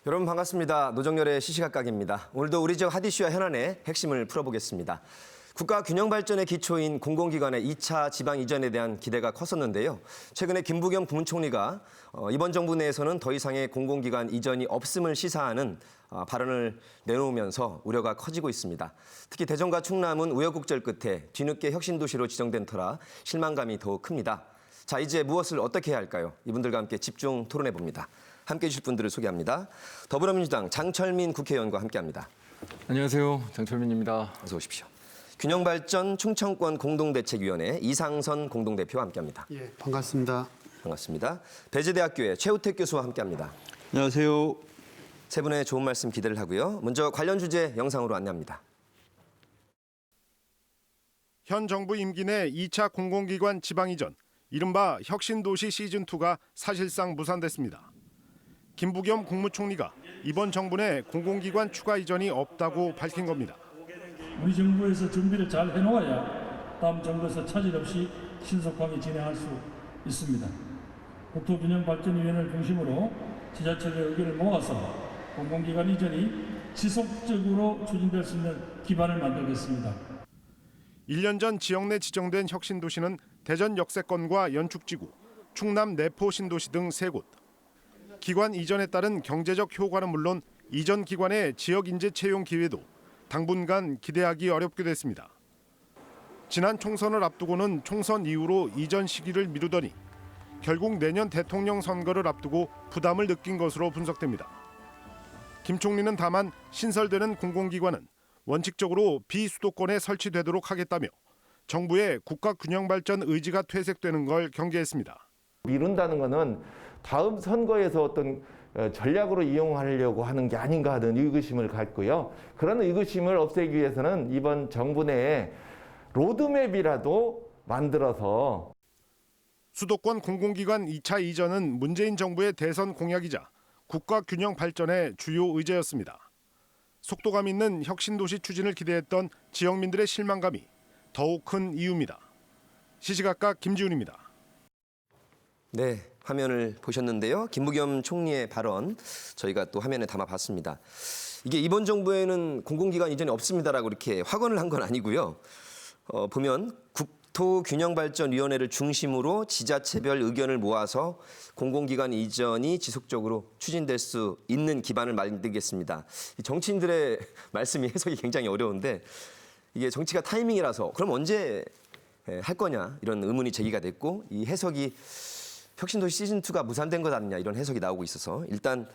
여러분 반갑습니다. 노정열의 시시각각입니다. 오늘도 우리 지역 핫 이슈와 현안의 핵심을 풀어보겠습니다. 국가 균형 발전의 기초인 공공기관의 2차 지방 이전에 대한 기대가 컸었는데요. 최근에 김부겸 국무총리가 이번 정부 내에서는 더 이상의 공공기관 이전이 없음을 시사하는 발언을 내놓으면서 우려가 커지고 있습니다. 특히 대전과 충남은 우여곡절 끝에 뒤늦게 혁신도시로 지정된 터라 실망감이 더욱 큽니다. 자, 이제 무엇을 어떻게 해야 할까요? 이분들과 함께 집중 토론해 봅니다. 함께해 주실 분들을 소개합니다. 더불어민주당 장철민 국회의원과 함께합니다. 안녕하세요. 장철민입니다. 어서 오십시오. 균형발전 충청권 공동대책위원회 이상선 공동대표와 함께합니다. 예, 반갑습니다. 반갑습니다. 배재대학교의 최우택 교수와 함께합니다. 안녕하세요. 세 분의 좋은 말씀 기대를 하고요. 먼저 관련 주제 영상으로 안내합니다. 현 정부 임기 내 2차 공공기관 지방 이전, 이른바 혁신도시 시즌2가 사실상 무산됐습니다. 김부겸 국무총리가 이번 정부 내 공공기관 추가 이전이 없다고 밝힌 겁니다. 우리 정부에서 준비를 잘 해놓아야 다음 정부에서 차질 없이 신속하게 진행할 수 있습니다. 국토균형발전위원회를 중심으로 지자체의 의견을 모아서 공공기관 이전이 지속적으로 추진될 수 있는 기반을 만들겠습니다. 1년 전 지역 내 지정된 혁신도시는 대전 역세권과 연축지구, 충남 내포 신도시 등 3곳. 기관 이전에 따른 경제적 효과는 물론 이전 기관의 지역 인재 채용 기회도 당분간 기대하기 어렵게 됐습니다. 지난 총선을 앞두고는 총선 이후로 이전 시기를 미루더니 결국 내년 대통령 선거를 앞두고 부담을 느낀 것으로 분석됩니다. 김 총리는 다만 신설되는 공공기관은 원칙적으로 비수도권에 설치되도록 하겠다며 정부의 국가균형발전 의지가 퇴색되는 걸 경계했습니다. 미룬다는 것은 다음 선거에서 어떤 전략으로 이용하려고 하는 게 아닌가 하는 의구심을 갖고요. 그런 의구심을 없애기 위해서는 이번 정부 내에 로드맵이라도 만들어서 수도권 공공기관 2차 이전은 문재인 정부의 대선 공약이자 국가균형 발전의 주요 의제였습니다. 속도감 있는 혁신도시 추진을 기대했던 지역민들의 실망감이 더욱 큰 이유입니다. 시시각각 김지훈입니다. 네, 화면을 보셨는데요. 김부겸 총리의 발언 저희가 또 화면에 담아봤습니다. 이게 이번 정부에는 공공기관 이전이 없습니다라고 이렇게 확언을 한 건 아니고요. 보면 국토균형발전위원회를 중심으로 지자체별 의견을 모아서 공공기관 이전이 지속적으로 추진될 수 있는 기반을 만들겠습니다. 정치인들의 말씀이 해석이 굉장히 어려운데 이게 정치가 타이밍이라서 그럼 언제 할 거냐 이런 의문이 제기가 됐고 이 해석이 혁신도시 시즌2가 무산된 것 아니냐 이런 해석이 나오고 있어서 일단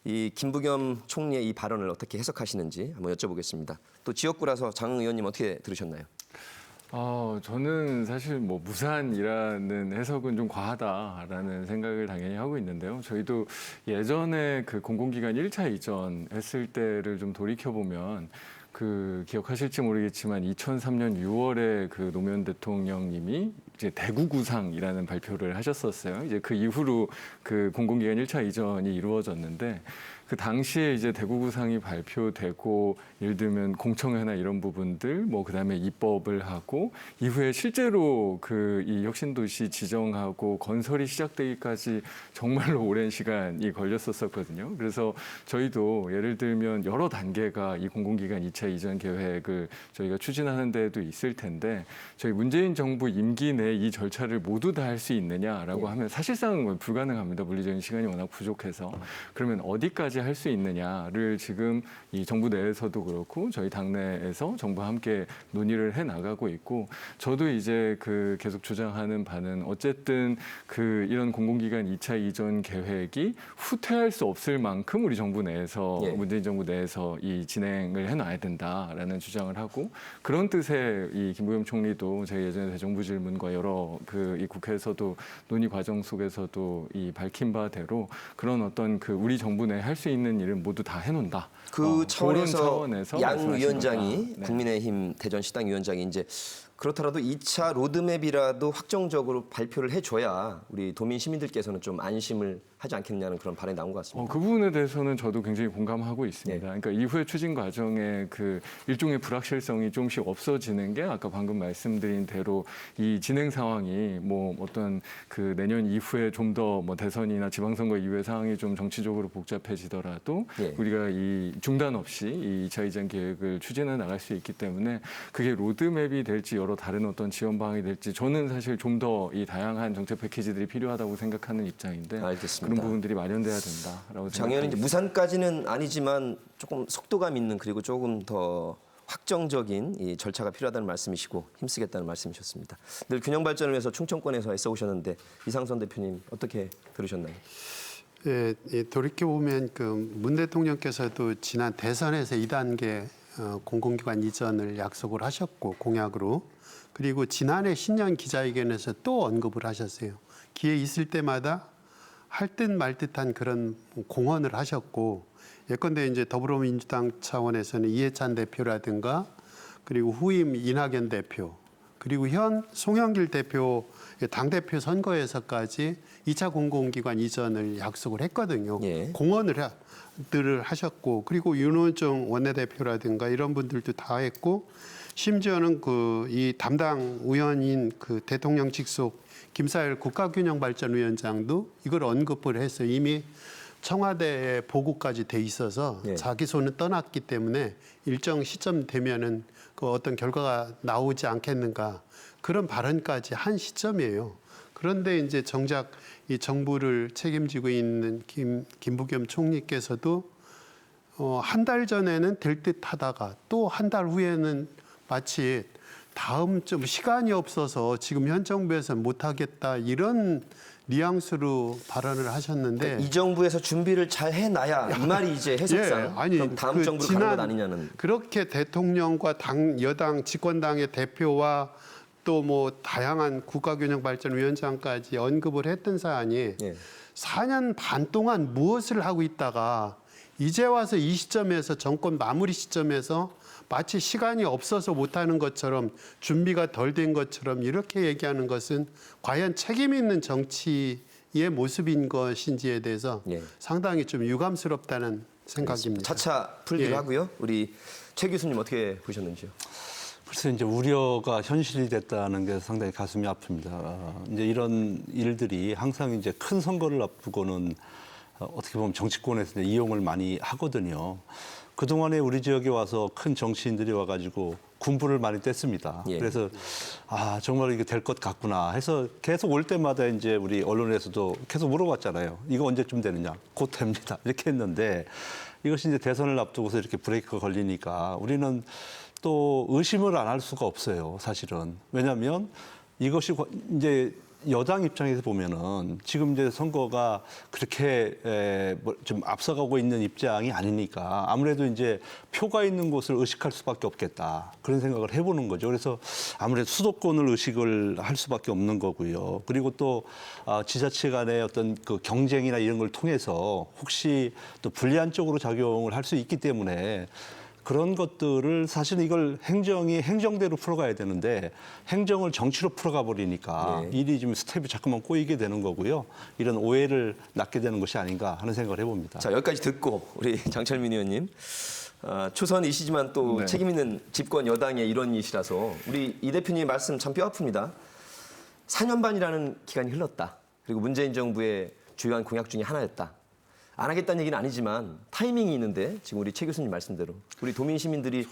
이 김부겸 총리의 이 발언을 어떻게 해석하시는지 한번 여쭤보겠습니다. 또 지역구라서 장 의원님 어떻게 들으셨나요? 저는 사실 뭐 무산이라는 해석은 좀 과하다라는 생각을 당연히 하고 있는데요. 저희도 예전에 그 공공기관 1차 이전 했을 때를 좀 돌이켜보면 기억하실지 모르겠지만 2003년 6월에 그 노무현 대통령님이 이제 대구구상이라는 발표를 하셨었어요. 이제 그 이후로 그 공공기관 1차 이전이 이루어졌는데 그 당시에 이제 대구구상이 발표되고 예를 들면 공청회나 이런 부분들 그다음에 입법을 하고 이후에 실제로 이 혁신도시 지정하고 건설이 시작되기까지 정말로 오랜 시간이 걸렸었거든요. 그래서 저희도 예를 들면 여러 단계가 이 공공기관 2차 이전 계획을 저희가 추진하는 데도 있을 텐데 저희 문재인 정부 임기 내 이 절차를 모두 다 할 수 있느냐라고 하면 사실상 불가능합니다. 물리적인 시간이 워낙 부족해서. 그러면 어디까지 할 수 있느냐를 지금 이 정부 내에서도 그렇고 저희 당내에서 정부와 함께 논의를 해 나가고 있고 저도 이제 계속 주장하는 바는 어쨌든 이런 공공기관 2차 이전 계획이 후퇴할 수 없을 만큼 우리 정부 내에서 문재인 정부 내에서 이 진행을 해 놔야 된다라는 주장을 하고 그런 뜻의 이 김부겸 총리도 제가 예전에 대정부 질문과 여러 이 국회에서도 논의 과정 속에서도 이 밝힌 바대로 그런 어떤 우리 정부 내 할 수 있는 일을 모두 다 해놓는다. 그 그런 차원에서 양 말씀하신 위원장이 거다. 네. 국민의힘 대전시당 위원장이 이제 그렇더라도 2차 로드맵이라도 확정적으로 발표를 해줘야 우리 도민 시민들께서는 좀 안심을 하지 않겠냐는 그런 발언이 나온 것 같습니다. 그 부분에 대해서는 저도 굉장히 공감하고 있습니다. 네. 그러니까 이후에 추진 과정에 일종의 불확실성이 조금씩 없어지는 게 아까 방금 말씀드린 대로 이 진행 상황이 뭐 어떤 내년 이후에 좀 더 뭐 대선이나 지방선거 이후의 상황이 좀 정치적으로 복잡해지더라도 네. 우리가 이 중단 없이 이 2차 이전 계획을 추진해 나갈 수 있기 때문에 그게 로드맵이 될지 여러 다른 어떤 지원 방안이 될지 저는 사실 좀 더 이 다양한 정책 패키지들이 필요하다고 생각하는 입장인데 알겠습니다. 그런 부분들이 마련돼야 된다라고 작년에 이제 생각합니다. 무산까지는 아니지만 조금 속도감 있는 그리고 조금 더 확정적인 이 절차가 필요하다는 말씀이시고 힘쓰겠다는 말씀이셨습니다. 늘 균형 발전을 위해서 충청권에서 애써 오셨는데 이상선 대표님 어떻게 들으셨나요? 예, 돌이켜 보면 문 대통령께서도 지난 대선에서 2단계 공공기관 이전을 약속을 하셨고 공약으로 그리고 지난해 신년 기자회견에서 또 언급을 하셨어요. 기회 있을 때마다 할 듯 말 듯한 그런 공언을 하셨고 예컨대 이제 더불어민주당 차원에서는 이해찬 대표라든가 그리고 후임 이낙연 대표 그리고 현 송영길 대표 당대표 선거에서까지 2차 공공기관 이전을 약속을 했거든요. 예. 공언들을 하셨고 그리고 윤호중 원내대표라든가 이런 분들도 다 했고 심지어는 이 담당 의원인 대통령 직속 김사열 국가균형발전위원장도 이걸 언급을 해서 이미 청와대에 보고까지 돼 있어서 예. 자기 손은 떠났기 때문에 일정 시점 되면은 어떤 결과가 나오지 않겠는가 그런 발언까지 한 시점이에요. 그런데 이제 정작 이 정부를 책임지고 있는 김부겸 총리께서도 한 달 전에는 될 듯하다가 또 한 달 후에는 마치 다음 좀 시간이 없어서 지금 현 정부에서 못하겠다 이런 뉘앙스로 발언을 하셨는데 그러니까 이 정부에서 준비를 잘 해놔야 이 말이 이제 해석상 그럼 다음 정부로 가는 것 아니냐는. 그렇게 대통령과 여당 집권당의 대표와 또 뭐 다양한 국가균형발전위원장까지 언급을 했던 사안이 예. 4년 반 동안 무엇을 하고 있다가 이제 와서 이 시점에서 정권 마무리 시점에서 마치 시간이 없어서 못하는 것처럼 준비가 덜 된 것처럼 이렇게 얘기하는 것은 과연 책임 있는 정치의 모습인 것인지에 대해서 예. 상당히 좀 유감스럽다는 생각입니다. 차차 풀기로 예. 하고요. 우리 최 교수님 어떻게 보셨는지요? 글쎄 이제 우려가 현실이 됐다는 게 상당히 가슴이 아픕니다. 이제 이런 일들이 항상 이제 큰 선거를 앞두고는 어떻게 보면 정치권에서 이용을 많이 하거든요. 그동안에 우리 지역에 와서 큰 정치인들이 와가지고 군부를 많이 뗐습니다. 예. 그래서 정말 이게 될 것 같구나 해서 계속 올 때마다 이제 우리 언론에서도 계속 물어봤잖아요. 이거 언제쯤 되느냐? 곧 됩니다. 이렇게 했는데 이것이 이제 대선을 앞두고서 이렇게 브레이크가 걸리니까 우리는 또 의심을 안 할 수가 없어요. 사실은. 왜냐하면 이것이 이제 여당 입장에서 보면은 지금 이제 선거가 그렇게 좀 앞서가고 있는 입장이 아니니까 아무래도 이제 표가 있는 곳을 의식할 수밖에 없겠다 그런 생각을 해보는 거죠. 그래서 아무래도 수도권을 의식을 할 수밖에 없는 거고요. 그리고 또 지자체 간의 어떤 경쟁이나 이런 걸 통해서 혹시 또 불리한 쪽으로 작용을 할 수 있기 때문에. 그런 것들을 사실 이걸 행정이 행정대로 풀어가야 되는데 행정을 정치로 풀어가 버리니까 네. 일이 좀 스텝이 자꾸만 꼬이게 되는 거고요. 이런 오해를 낳게 되는 것이 아닌가 하는 생각을 해봅니다. 자 여기까지 듣고 우리 장철민 의원님 초선이시지만 또 네. 책임 있는 집권 여당의 일원이시라서 우리 이 대표님 말씀 참 뼈아픕니다. 4년 반이라는 기간이 흘렀다. 그리고 문재인 정부의 주요한 공약 중에 하나였다. 안 하겠다는 얘기는 아니지만 타이밍이 있는데 지금 우리 최 교수님 말씀대로 우리 도민 시민들이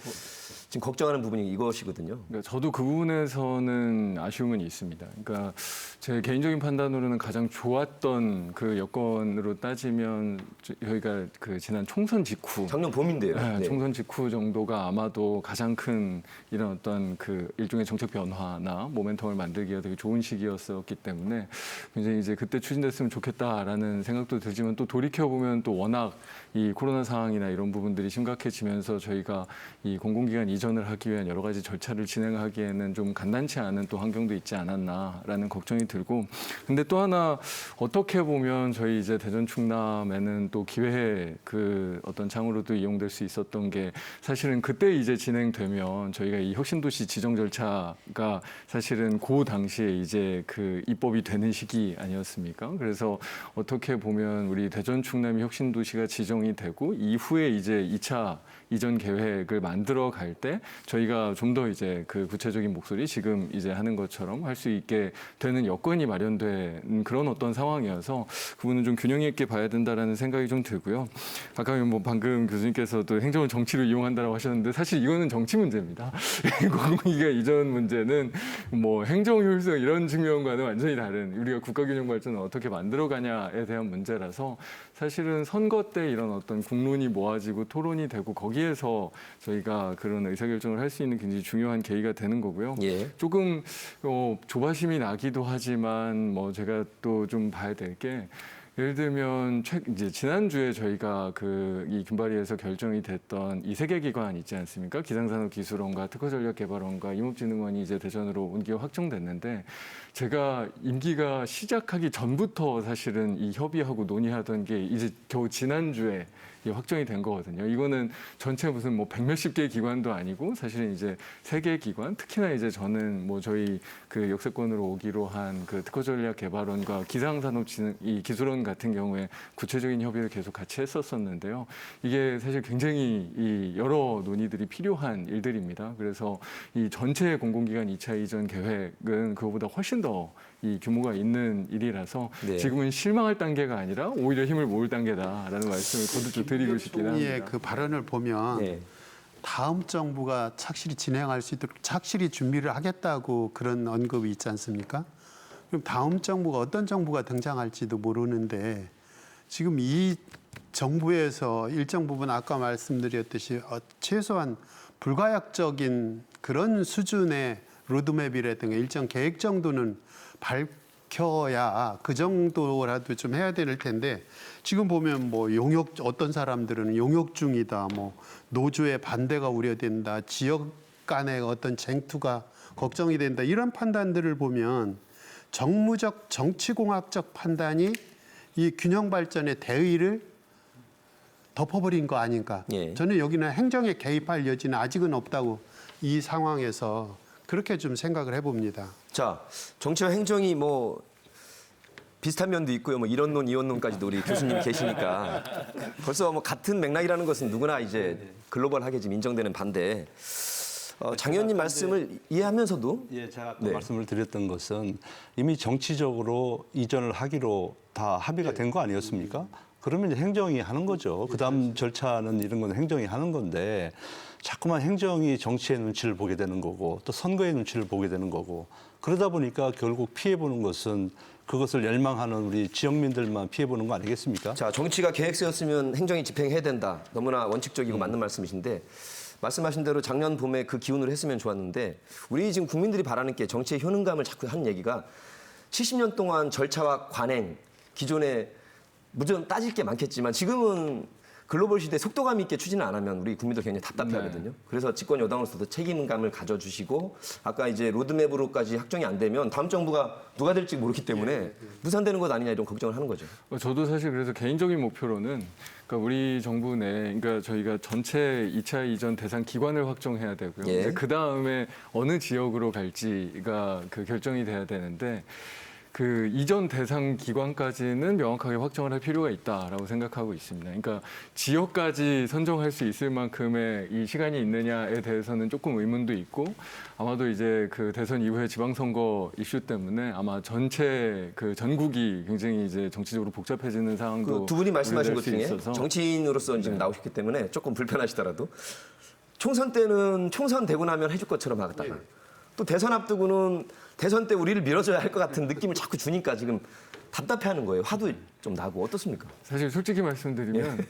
지금 걱정하는 부분이 이것이거든요. 그러니까 저도 그 부분에서는 아쉬움은 있습니다. 그러니까 제 개인적인 판단으로는 가장 좋았던 그 여건으로 따지면 저희가 지난 총선 직후 작년 봄인데요. 네, 네. 총선 직후 정도가 아마도 가장 큰 이런 어떤 일종의 정책 변화나 모멘텀을 만들기가 되게 좋은 시기였었기 때문에 굉장히 이제 그때 추진됐으면 좋겠다라는 생각도 들지만 또 돌이켜 보면 또 워낙 이 코로나 상황이나 이런 부분들이 심각해지면서 저희가 이 공공기관 이전을 하기 위한 여러 가지 절차를 진행하기에는 좀 간단치 않은 또 환경도 있지 않았나라는 걱정이 들고, 근데 또 하나 어떻게 보면 저희 이제 대전 충남에는 또 기회 그 어떤 창으로도 이용될 수 있었던 게, 사실은 그때 이제 진행되면 저희가 이 혁신도시 지정 절차가 사실은 그 당시에 이제 그 입법이 되는 시기 아니었습니까? 그래서 어떻게 보면 우리 대전 충남이 혁신도시가 지정이 되고 이후에 이제 2차 이전 계획을 만들어 갈 때 저희가 좀 더 이제 그 구체적인 목소리 지금 이제 하는 것처럼 할 수 있게 되는 여건이 마련된 그런 어떤 상황이어서 그 부분은 좀 균형 있게 봐야 된다라는 생각이 좀 들고요. 아까 뭐 방금 교수님께서도 행정을 정치로 이용한다라고 하셨는데, 사실 이거는 정치 문제입니다. 공공기관 이전 문제는 뭐 행정 효율성 이런 측면과는 완전히 다른, 우리가 국가균형 발전을 어떻게 만들어가냐에 대한 문제라서 사실은 선거 때 이런 어떤 국론이 모아지고 토론이 되고 거기에서 저희가 그런 의사결정을 할 수 있는 굉장히 중요한 계기가 되는 거고요. 예. 조금 조바심이 나기도 하지만 뭐 제가 또 좀 봐야 될 게, 예를 들면 이제 지난주에 저희가 그 이 금발위에서 결정이 됐던 이 세 개 기관 있지 않습니까? 기상산업기술원과 특허전략개발원과 임업진흥원이 이제 대전으로 옮겨 확정됐는데, 제가 임기가 시작하기 전부터 사실은 이 협의하고 논의하던 게 이제 겨우 지난주에 확정이 된 거거든요. 이거는 전체 무슨 뭐 100몇십 개 기관도 아니고 사실은 이제 3개 기관, 특히나 이제 저는 뭐 저희 그 역세권으로 오기로 한 그 특허전략개발원과 기상산업기술원 같은 경우에 구체적인 협의를 계속 같이 했었었는데요. 이게 사실 굉장히 이 여러 논의들이 필요한 일들입니다. 그래서 이 전체 공공기관 2차 이전 계획은 그거보다 훨씬 더 이 규모가 있는 일이라서 네. 지금은 실망할 단계가 아니라 오히려 힘을 모을 단계다라는 말씀을 거듭 드리고 싶긴 합니다. 총리의 그 발언을 보면 네. 다음 정부가 착실히 진행할 수 있도록 착실히 준비를 하겠다고 그런 언급이 있지 않습니까? 그럼 다음 정부가 어떤 정부가 등장할지도 모르는데, 지금 이 정부에서 일정 부분 아까 말씀드렸듯이 최소한 불가역적인 그런 수준의 로드맵이라든가 일정 계획 정도는 밝혀야 그 정도라도 좀 해야 될 텐데, 지금 보면 뭐 어떤 사람들은 용역 중이다, 뭐 노조의 반대가 우려된다, 지역 간의 어떤 쟁투가 걱정이 된다, 이런 판단들을 보면 정무적 정치공학적 판단이 이 균형 발전의 대의를 덮어버린 거 아닌가. 예. 저는 여기는 행정에 개입할 여지는 아직은 없다고 이 상황에서 그렇게 좀 생각을 해봅니다. 자, 정치와 행정이 뭐 비슷한 면도 있고요. 뭐 이런 논, 이런 논까지도 우리 교수님 계시니까 벌써 뭐 같은 맥락이라는 것은 누구나 이제 글로벌하게 지금 인정되는 반대. 장 의원님 말씀을 이해하면서도 예, 제가 아까 네. 말씀을 드렸던 것은 이미 정치적으로 이전을 하기로 다 합의가 된 거 아니었습니까? 그러면 이제 행정이 하는 거죠. 그다음 절차는 이런 건 행정이 하는 건데, 자꾸만 행정이 정치의 눈치를 보게 되는 거고 또 선거의 눈치를 보게 되는 거고, 그러다 보니까 결국 피해보는 것은 그것을 열망하는 우리 지역민들만 피해보는 거 아니겠습니까? 자, 정치가 계획서였으면 행정이 집행해야 된다. 너무나 원칙적이고 맞는 말씀이신데, 말씀하신 대로 작년 봄에 그 기운으로 했으면 좋았는데, 우리 지금 국민들이 바라는 게 정치의 효능감을 자꾸 하는 얘기가 70년 동안 절차와 관행, 기존에 무조건 따질 게 많겠지만 지금은 글로벌 시대 속도감 있게 추진을 안 하면 우리 국민들 굉장히 답답해하거든요. 그래서 집권 여당으로서도 책임감을 가져주시고, 아까 이제 로드맵으로까지 확정이 안 되면 다음 정부가 누가 될지 모르기 때문에 무산되는 것 아니냐 이런 걱정을 하는 거죠. 저도 사실 그래서 개인적인 목표로는, 그러니까 우리 정부 내, 그러니까 저희가 전체 2차 이전 대상 기관을 확정해야 되고요. 예. 그 다음에 어느 지역으로 갈지가 그 결정이 돼야 되는데, 그 이전 대상 기관까지는 명확하게 확정을 할 필요가 있다라고 생각하고 있습니다. 그러니까 지역까지 선정할 수 있을 만큼의 이 시간이 있느냐에 대해서는 조금 의문도 있고, 아마도 이제 그 대선 이후에 지방선거 이슈 때문에 아마 전체 그 전국이 굉장히 이제 정치적으로 복잡해지는 상황도 그 두 분이 말씀하신 것 우려될 수 중에 있어서. 정치인으로서 지금 나오셨기 때문에 조금 불편하시더라도 총선 때는 총선 되고 나면 해줄 것처럼 하다가 또 대선 앞두고는 대선 때 우리를 밀어줘야 할 것 같은 느낌을 자꾸 주니까 지금 답답해하는 거예요. 화도 좀 나고. 어떻습니까? 사실 솔직히 말씀드리면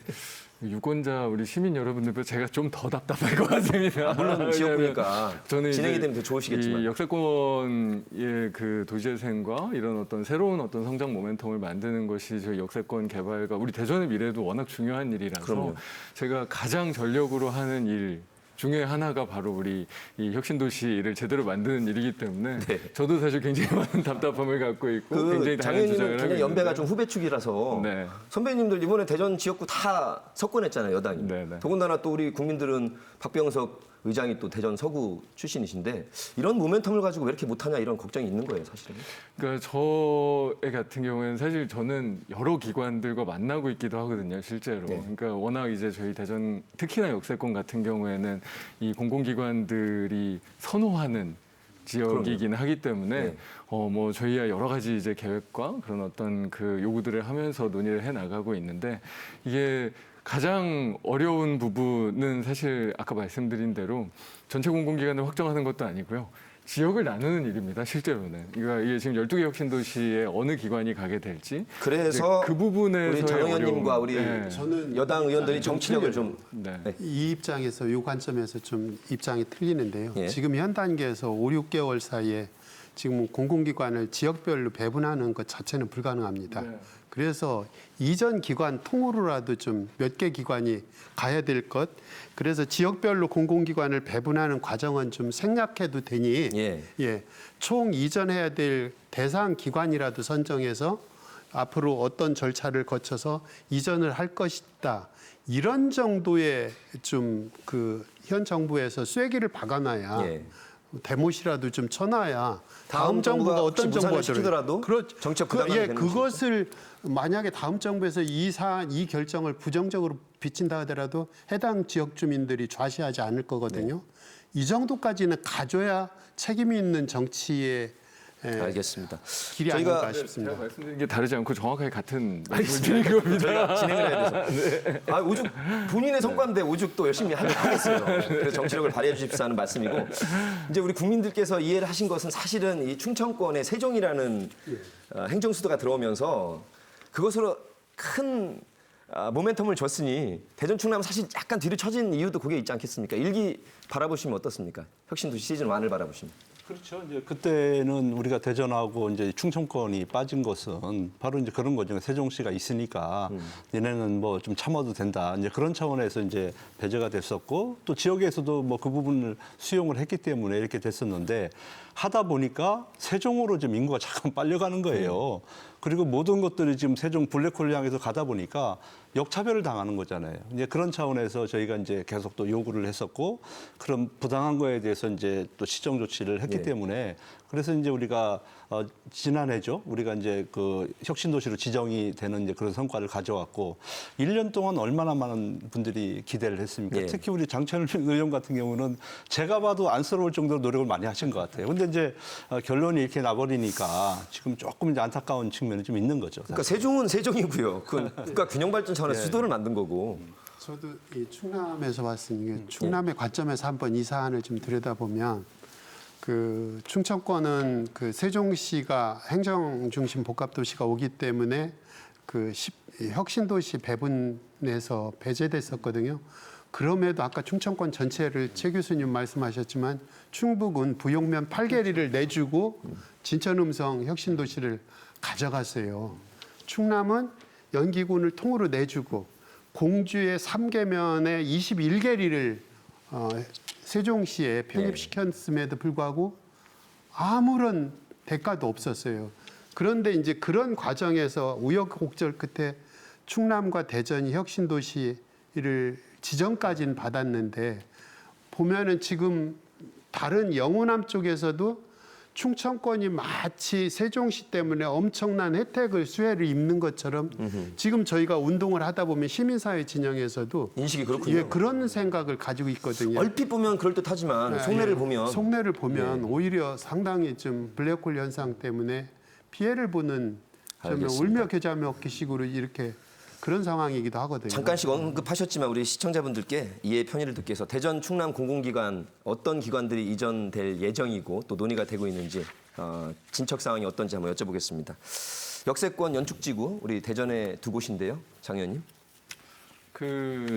유권자 우리 시민 여러분들보다 제가 좀 더 답답할 것 같습니다. 물론 지역구니까 저는 진행이 이제 되면 더 좋으시겠지만. 이 역세권의 그 도시재생과 이런 어떤 새로운 어떤 성장 모멘텀을 만드는 것이 저희 역세권 개발과 우리 대전의 미래도 워낙 중요한 일이라서 그럼요. 제가 가장 전력으로 하는 일 중에 하나가 바로 우리 이 혁신도시를 제대로 만드는 일이기 때문에 네. 저도 사실 굉장히 많은 답답함을 갖고 있고 굉장히 다양한 장현님은 주장을 하고 굉장히 연배가 있는데 좀 후배축이라서 네. 선배님들 이번에 대전 지역구 다 석권했잖아요, 여당이. 네, 네. 더군다나 또 우리 국민들은 박병석 의장이 또 대전 서구 출신이신데 이런 모멘텀을 가지고 왜 이렇게 못하냐 이런 걱정이 있는 거예요, 사실은. 그러니까 저 같은 경우에는 사실 저는 여러 기관들과 만나고 있기도 하거든요, 실제로. 네. 그러니까 워낙 이제 저희 대전 특히나 역세권 같은 경우에는 이 공공기관들이 선호하는 지역이긴 하기 때문에 네. 뭐 저희야 여러 가지 이제 계획과 그런 어떤 그 요구들을 하면서 논의를 해 나가고 있는데 이게 가장 어려운 부분은 사실 아까 말씀드린 대로 전체 공공기관을 확정하는 것도 아니고요. 지역을 나누는 일입니다, 실제로는. 그러니까 이게 지금 12개 혁신도시에 어느 기관이 가게 될지. 그래서 그 부분에서의 우리 장 의원님과 어려움. 우리 네. 저는 여당 의원들이 정치력을 좀 네. 네. 이 입장에서 이 관점에서 좀 입장이 틀리는데요. 예. 지금 현 단계에서 5, 6개월 사이에 지금 공공기관을 지역별로 배분하는 것 자체는 불가능합니다. 네. 그래서 이전 기관 통으로라도 좀 몇 개 기관이 가야 될 것. 그래서 지역별로 공공기관을 배분하는 과정은 좀 생략해도 되니 예. 총 이전해야 될 대상 기관이라도 선정해서 앞으로 어떤 절차를 거쳐서 이전을 할 것이다. 이런 정도의 좀 그 현 정부에서 쐐기를 박아놔야 예. 데모시라도 좀 쳐놔야 다음 다음 정부가 정부가 어떤 혹시 무산을 정부가 시키더라도 정책 부담감이 되는 그것을 만약에 다음 정부에서 이 결정을 부정적으로 비친다 하더라도 해당 지역 주민들이 좌시하지 않을 거거든요. 이 정도까지는 가져야 책임 있는 정치의 알겠습니다. 길이 아닐까 싶습니다. 제가 말씀드린 게 다르지 않고 정확하게 같은 말씀을 드린 겁니다. 저희가 진행을 해야 돼서. 아, 오죽 본인의 성과인데 오죽 또 열심히 하겠어요. 그래서 정치력을 발휘해 주십사 하는 말씀이고 이제 우리 국민들께서 이해를 하신 것은 사실은 이 충청권에 세종이라는 행정수도가 들어오면서 그것으로 큰 모멘텀을 줬으니 대전 충남 사실 약간 뒤로 처진 이유도 그게 있지 않겠습니까? 일기 바라보시면 어떻습니까? 혁신도시 시즌 1을 바라보시면. 그렇죠. 이제 그때는 우리가 대전하고 이제 충청권이 빠진 것은 바로 이제 그런 거죠. 세종시가 있으니까 얘네는 뭐 좀 참아도 된다. 이제 그런 차원에서 이제 배제가 됐었고 또 지역에서도 뭐 그 부분을 수용을 했기 때문에 이렇게 됐었는데 하다 보니까 세종으로 좀 인구가 잠깐 빨려가는 거예요. 그리고 모든 것들이 지금 세종 블랙홀을 향해서 가다 보니까 역차별을 당하는 거잖아요. 이제 그런 차원에서 저희가 이제 계속 또 요구를 했었고 그런 부당한 거에 대해서 이제 또 시정 조치를 했기 때문에 그래서 이제 우리가 지난해죠. 우리가 이제 그 혁신도시로 지정이 되는 이제 그런 성과를 가져왔고 1년 동안 얼마나 많은 분들이 기대를 했습니까? 예. 특히 우리 장철민 의원 같은 경우는 제가 봐도 안쓰러울 정도로 노력을 많이 하신 것 같아요. 근데 이제 결론이 이렇게 나버리니까 지금 조금 이제 안타까운 측면이 좀 있는 거죠. 그러니까 세종은 세종이고요. 그 국가 균형 발전 차원에서 수도를 만든 거고. 저도 이 충남에서 봤으니까 충남의 관점에서 한번 이 사안을 좀 들여다보면 그 충청권은 그 세종시가 행정 중심 복합 도시가 오기 때문에 그 혁신도시 배분에서 배제됐었거든요. 그럼에도 아까 충청권 전체를 최 교수님 말씀하셨지만 충북은 부용면 8개리를 내주고 진천음성 혁신도시를 가져갔어요. 충남은 연기군을 통으로 내주고 공주의 3개면에 21개리를 세종시에 편입시켰음에도 불구하고 아무런 대가도 없었어요. 그런데 이제 그런 과정에서 우여곡절 끝에 충남과 대전이 혁신도시를 지정까지는 받았는데 보면은 지금 다른 영호남 쪽에서도 충청권이 마치 세종시 때문에 엄청난 혜택을 수혜를 입는 것처럼 지금 저희가 운동을 하다 보면 시민사회 진영에서도 인식이 그렇군요. 예, 그런 생각을 가지고 있거든요. 얼핏 보면 그럴듯하지만 속내를 보면 속내를 보면 오히려 상당히 좀 블랙홀 현상 때문에 피해를 보는 좀 알겠습니다. 울며 겨자 먹기식으로 이렇게 그런 상황이기도 하거든요. 잠깐씩 언급하셨지만 우리 시청자분들께 이해 편의를 듣기 위해서 대전 충남 공공기관 어떤 기관들이 이전될 예정이고 또 논의가 되고 있는지 진척 상황이 어떤지 한번 여쭤보겠습니다. 역세권 연축지구 우리 대전에 두 곳인데요, 장 의원님.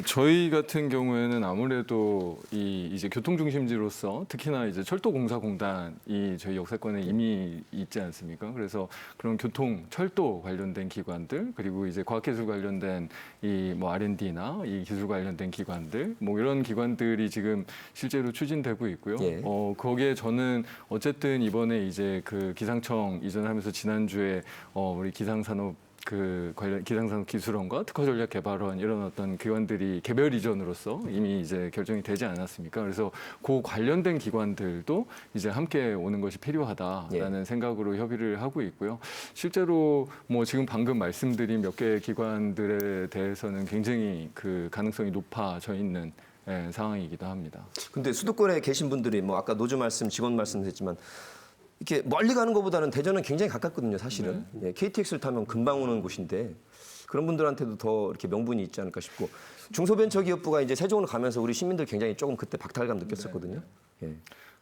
저희 같은 경우에는 아무래도 이제 교통 중심지로서 특히나 이제 철도공사공단이 저희 역세권에 이미 있지 않습니까? 그래서 그런 교통, 철도 관련된 기관들 그리고 이제 과학기술 관련된 이 뭐 R&D나 이 기술 관련된 기관들 뭐 이런 기관들이 지금 실제로 추진되고 있고요. 예. 거기에 저는 어쨌든 이번에 이제 그 기상청 이전하면서 지난주에 우리 기상산업 관련 기상산업기술원과 특허전략개발원 이런 어떤 기관들이 개별 이전으로서 이미 이제 결정이 되지 않았습니까? 그래서 그 관련된 기관들도 이제 함께 오는 것이 필요하다라는 생각으로 협의를 하고 있고요. 실제로 뭐 지금 방금 말씀드린 몇 개의 기관들에 대해서는 굉장히 그 가능성이 높아져 있는 상황이기도 합니다. 근데 수도권에 계신 분들이 뭐 아까 노조 말씀, 직원 말씀했지만 이렇게 멀리 가는 것보다는 대전은 굉장히 가깝거든요, 사실은. 예, KTX를 타면 금방 오는 곳인데 그런 분들한테도 더 이렇게 명분이 있지 않을까 싶고 중소벤처기업부가 이제 세종을 가면서 우리 시민들 굉장히 조금 그때 박탈감 느꼈었거든요. 예.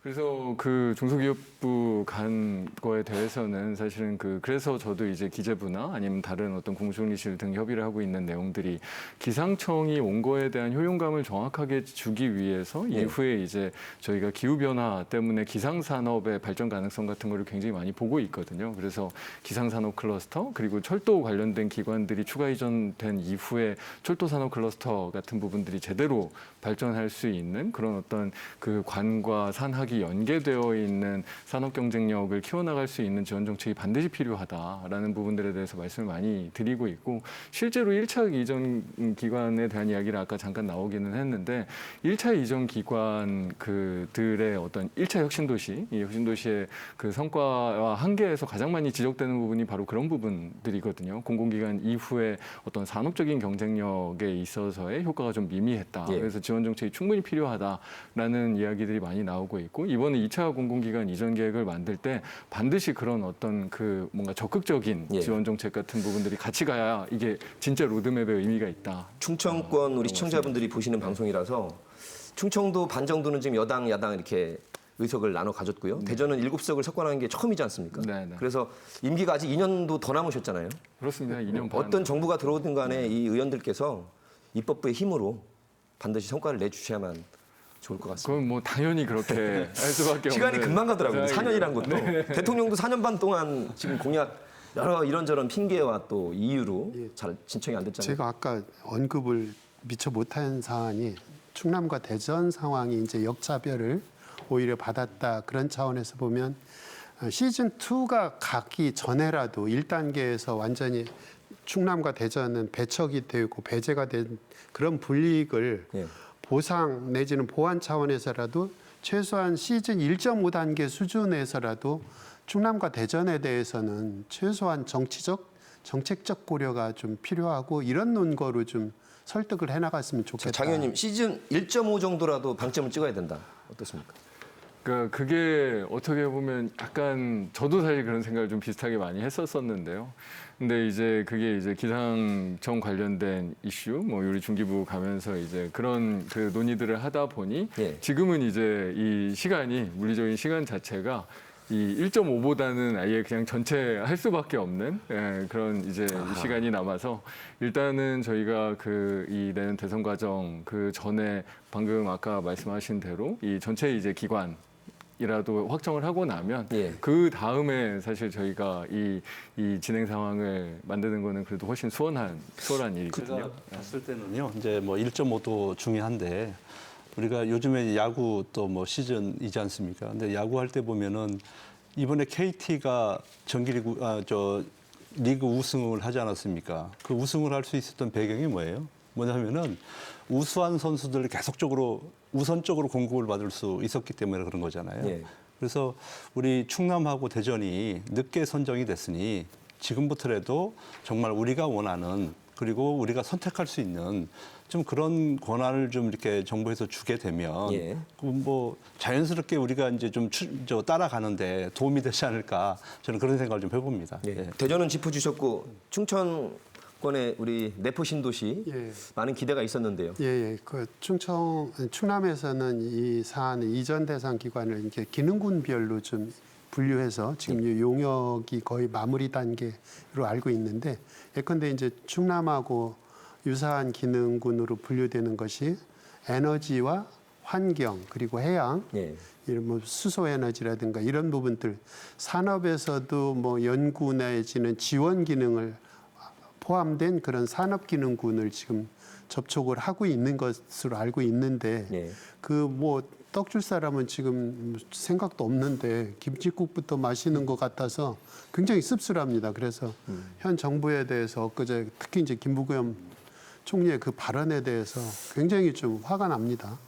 그래서 그 중소기업부 간 거에 대해서는 사실은 그래서 저도 이제 기재부나 아니면 다른 어떤 국무총리실 등 협의를 하고 있는 내용들이 기상청이 온 거에 대한 효용감을 정확하게 주기 위해서 이후에 이제 저희가 기후변화 때문에 기상산업의 발전 가능성 같은 거를 굉장히 많이 보고 있거든요. 그래서 기상산업 클러스터 그리고 철도 관련된 기관들이 추가 이전된 이후에 철도산업 클러스터 같은 부분들이 제대로 발전할 수 있는 그런 어떤 그 관과 산학이 연계되어 있는 산업 경쟁력을 키워나갈 수 있는 지원 정책이 반드시 필요하다라는 부분들에 대해서 말씀을 많이 드리고 있고 실제로 1차 이전 기관에 대한 이야기를 아까 잠깐 나오기는 했는데 1차 이전 기관 그들의 어떤 1차 혁신도시, 이 혁신도시의 그 성과와 한계에서 가장 많이 지적되는 부분이 바로 그런 부분들이거든요. 공공기관 이후에 어떤 산업적인 경쟁력에 있어서의 효과가 좀 미미했다. 그래서 지원 정책이 충분히 필요하다라는 이야기들이 많이 나오고 있고 이번에 2차 공공기관 이전 계획을 만들 때 반드시 그런 어떤 그 뭔가 적극적인 지원 정책 같은 부분들이 같이 가야 이게 진짜 로드맵의 의미가 있다. 충청권 우리 시청자분들이 보시는 방송이라서 충청도 반 정도는 지금 여당, 야당 이렇게 의석을 나눠 가졌고요. 대전은 7석을 석권하는 게 처음이지 않습니까? 네네. 그래서 임기가 아직 2년도 더 남으셨잖아요. 그렇습니다. 2년 반. 어떤 정부가 들어오든 간에 이 의원들께서 입법부의 힘으로 반드시 성과를 내주셔야만 좋을 것 같습니다. 그건 뭐 당연히 그렇게 할 수밖에 없는. 시간이 금방 가더라고요. 상황이고요. 4년이란 것도. 대통령도 4년 반 동안 지금 공약 여러 이런저런 핑계와 또 이유로 잘 진척이 안 됐잖아요. 제가 아까 언급을 미처 못한 사안이 충남과 대전 상황이 이제 역차별을 오히려 받았다 그런 차원에서 보면 시즌 2가 가기 전에라도 1단계에서 완전히 충남과 대전은 배척이 되고 배제가 된 그런 불이익을 보상 내지는 보완 차원에서라도 최소한 시즌 1.5단계 수준에서라도 충남과 대전에 대해서는 최소한 정책적 고려가 좀 필요하고 이런 논거로 좀 설득을 해나갔으면 좋겠다. 장 의원님 시즌 1.5 정도라도 방점을 찍어야 된다. 어떻습니까? 그러니까 그게 어떻게 보면 약간 저도 사실 그런 생각을 좀 비슷하게 많이 했었었는데요. 근데 이제 그게 이제 기상청 관련된 이슈, 뭐 우리 중기부 가면서 이제 그런 그 논의들을 하다 보니 지금은 이제 이 시간이 물리적인 시간 자체가 이 1.5보다는 아예 그냥 전체 할 수밖에 없는 그런 이제 시간이 남아서 일단은 저희가 이 내년 대선 과정 그 전에 방금 아까 말씀하신 대로 이 전체 이제 기관이라도 확정을 하고 나면 그 다음에 사실 저희가 이 진행 상황을 만드는 거는 그래도 훨씬 수월한 일이거든요. 제가 봤을 때는요, 이제 뭐 1.5도 중요한데 우리가 요즘에 야구 또 뭐 시즌이지 않습니까? 근데 야구할 때 보면은 이번에 KT가 정기리그 리그 우승을 하지 않았습니까? 그 우승을 할 수 있었던 배경이 뭐예요? 뭐냐면은 우수한 선수들을 계속적으로 우선적으로 공급을 받을 수 있었기 때문에 그런 거잖아요. 그래서 우리 충남하고 대전이 늦게 선정이 됐으니 지금부터라도 정말 우리가 원하는 그리고 우리가 선택할 수 있는 좀 그런 권한을 좀 이렇게 정부에서 주게 되면 뭐 자연스럽게 우리가 이제 좀 따라가는데 도움이 되지 않을까 저는 그런 생각을 좀 해봅니다. 대전은 짚어주셨고 충청권의 우리 내포 신도시 많은 기대가 있었는데요. 그 충남에서는 이 사안의 이전 대상 기관을 이렇게 기능군별로 좀 분류해서 지금 용역이 거의 마무리 단계로 알고 있는데 예컨대 이제 충남하고 유사한 기능군으로 분류되는 것이 에너지와 환경 그리고 해양 예. 이런 뭐 수소 에너지라든가 이런 부분들 산업에서도 뭐 연구 내지는 지원 기능을 포함된 그런 산업 기능군을 지금 접촉을 하고 있는 것으로 알고 있는데 예. 그 뭐 떡 줄 사람은 지금 생각도 없는데 김치국부터 마시는 것 같아서 굉장히 씁쓸합니다. 그래서 현 정부에 대해서 엊그제 특히 이제 김부겸 총리의 그 발언에 대해서 굉장히 좀 화가 납니다.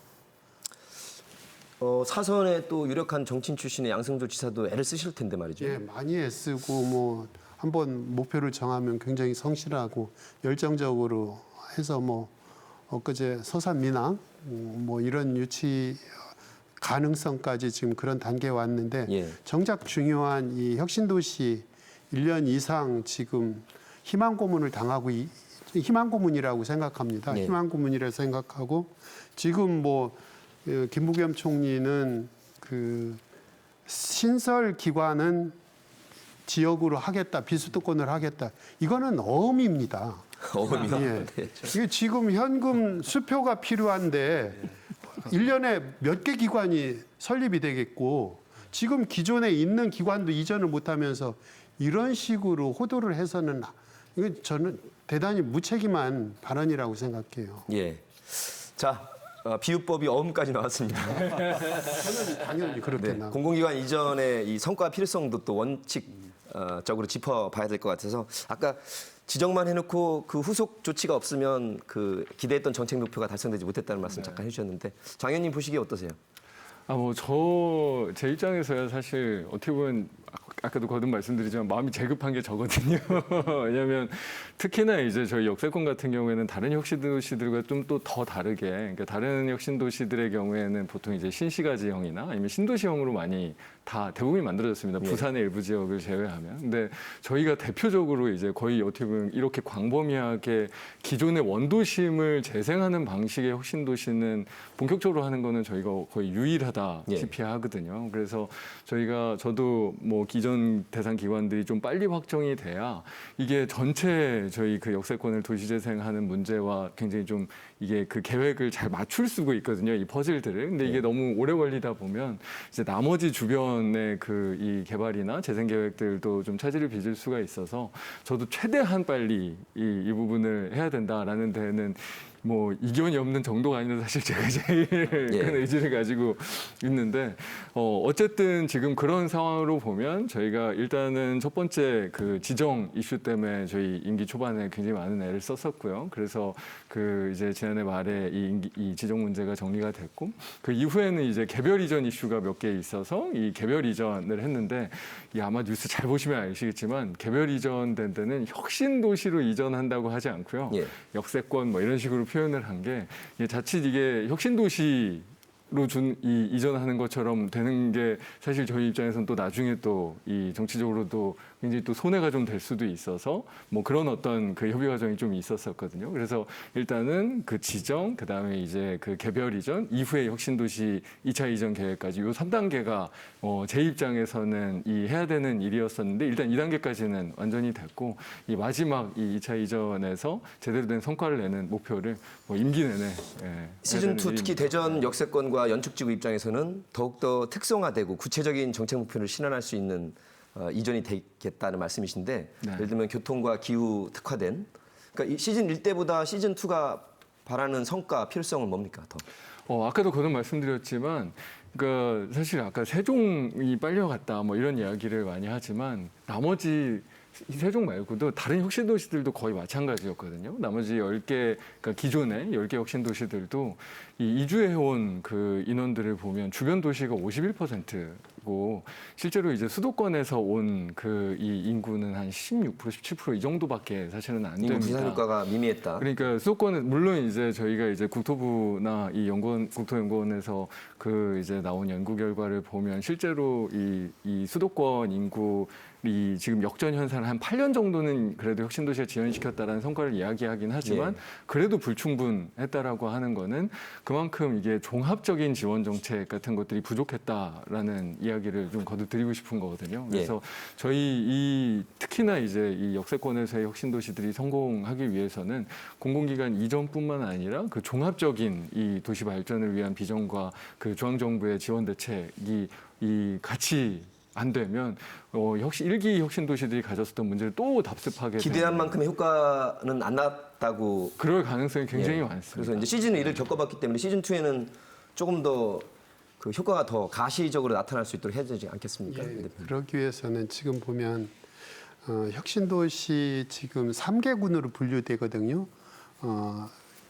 사선에 또 유력한 정치인 출신의 양승조 지사도 애를 쓰실 텐데 말이죠. 예, 많이 애쓰고 뭐 한번 목표를 정하면 굉장히 성실하고 열정적으로 해서 뭐 엊그제 서산민항 뭐 이런 유치 가능성까지 지금 그런 단계에 왔는데 예. 정작 중요한 이 혁신도시 1년 이상 지금 희망 고문을 당하고 희망 고문이라고 생각합니다. 예. 희망 고문이라고 생각하고 지금 뭐 김부겸 총리는 그 신설 기관은 지역으로 하겠다, 비수도권을 하겠다. 이거는 어음입니다. 어음이요? 예. 네. 이게 지금 현금 수표가 필요한데 1년에 몇 개 기관이 설립이 되겠고 지금 기존에 있는 기관도 이전을 못하면서 이런 식으로 호도를 해서는 이건 저는 대단히 무책임한 발언이라고 생각해요. 예. 자, 비유법이 어음까지 나왔습니다. 당연히 그렇게 네, 나고. 공공기관 이전의 이 성과 필요성도 또 원칙적으로 짚어봐야 될 것 같아서 아까 지정만 해놓고 그 후속 조치가 없으면 그 기대했던 정책 목표가 달성되지 못했다는 말씀 잠깐 해주셨는데 장현님 보시기에 어떠세요? 제 입장에서야 사실 어떻게 보면 아까도 거듭 말씀드리지만 마음이 제급한 게 저거든요. 왜냐하면 특히나 이제 저희 역세권 같은 경우에는 다른 혁신도시들과 좀 또 더 다르게, 그러니까 다른 혁신도시들의 경우에는 보통 이제 신시가지형이나 아니면 신도시형으로 많이 다 대부분이 만들어졌습니다. 예. 부산의 일부 지역을 제외하면. 근데 저희가 대표적으로 이제 거의 어떻게 보면 이렇게 광범위하게 기존의 원도심을 재생하는 방식의 혁신도시는 본격적으로 하는 거는 저희가 거의 유일하다시피 하거든요. 그래서 저도 뭐 기존 대상 기관들이 좀 빨리 확정이 돼야 이게 전체 저희 그 역세권을 도시재생하는 문제와 굉장히 좀 이게 그 계획을 잘 맞출 수가 있거든요. 이 퍼즐들을. 근데 이게 너무 오래 걸리다 보면 이제 나머지 주변의 그 이 개발이나 재생 계획들도 좀 차질을 빚을 수가 있어서 저도 최대한 빨리 이 부분을 해야 된다라는 데는 뭐 이견이 없는 정도가 아니라 사실 제가 제일 큰 의지를 가지고 있는데 어쨌든 지금 그런 상황으로 보면 저희가 일단은 첫 번째 그 지정 이슈 때문에 저희 임기 초반에 굉장히 많은 애를 썼었고요. 그래서 그 이제 지난해 말에 이 지정 문제가 정리가 됐고 그 이후에는 이제 개별 이전 이슈가 몇 개 있어서 이 개별 이전을 했는데 이 아마 뉴스 잘 보시면 아시겠지만 개별 이전된 데는 혁신 도시로 이전한다고 하지 않고요. 예. 역세권 뭐 이런 식으로 표현을 한 게 자칫 이게 혁신 도시 로 이전하는 것처럼 되는 게 사실 저희 입장에서는 또 나중에 또 이 정치적으로도 굉장히 또 손해가 좀 될 수도 있어서 뭐 그런 어떤 그 협의 과정이 좀 있었었거든요. 그래서 일단은 그 지정, 그 다음에 이제 그 개별 이전, 이후에 혁신도시 2차 이전 계획까지 요 3단계가 제 입장에서는 이 해야 되는 일이었었는데 일단 2단계까지는 완전히 됐고 이 마지막 이 2차 이전에서 제대로 된 성과를 내는 목표를 뭐 임기 내내 시즌 2 특히 대전 역세권과 연축지구 입장에서는 더욱더 특성화되고 구체적인 정책 목표를 실현할 수 있는 이전이 되겠다는 말씀이신데 네. 예를 들면 교통과 기후 특화된 그러니까 이 시즌 1 때보다 시즌 2가 바라는 성과 필요성은 뭡니까 더? 아까도 거듭 말씀드렸지만 그러니까 사실 아까 세종이 빨려갔다 뭐 이런 이야기를 많이 하지만 나머지 세종 말고도 다른 혁신도시들도 거의 마찬가지였거든요. 나머지 10개, 그러니까 기존의 10개 혁신도시들도 이 이주해온 그 인원들을 보면 주변 도시가 51%고 실제로 이제 수도권에서 온 그 이 인구는 한 16%, 17% 이 정도밖에 사실은 안 됩니다. 인구 분산 효과가 미미했다. 그러니까 수도권은 물론 이제 저희가 이제 국토부나 이 국토연구원에서 그 이제 나온 연구 결과를 보면 실제로 이 수도권 인구 이 지금 역전 현상을 한 8년 정도는 그래도 혁신도시가 지연시켰다라는 성과를 이야기하긴 하지만 그래도 불충분했다라고 하는 거는 그만큼 이게 종합적인 지원 정책 같은 것들이 부족했다라는 이야기를 좀 거듭드리고 싶은 거거든요. 그래서 저희 특히나 이제 이 역세권에서의 혁신도시들이 성공하기 위해서는 공공기관 이전뿐만 아니라 그 종합적인 이 도시 발전을 위한 비전과 그 중앙정부의 지원 대책이 이 같이 안 되면 일기 혁신도시들이 가졌었던 문제를 또 답습하게 기대한 되는 만큼의 효과는 안 났다고. 그럴 가능성이 굉장히 많습니다. 그래서 이제 시즌 1을 겪어봤기 때문에 시즌 2에는 조금 더 그 효과가 더 가시적으로 나타날 수 있도록 해야 되지 않겠습니까? 그러기 위해서는 지금 보면 혁신도시 지금 3개군으로 분류되거든요.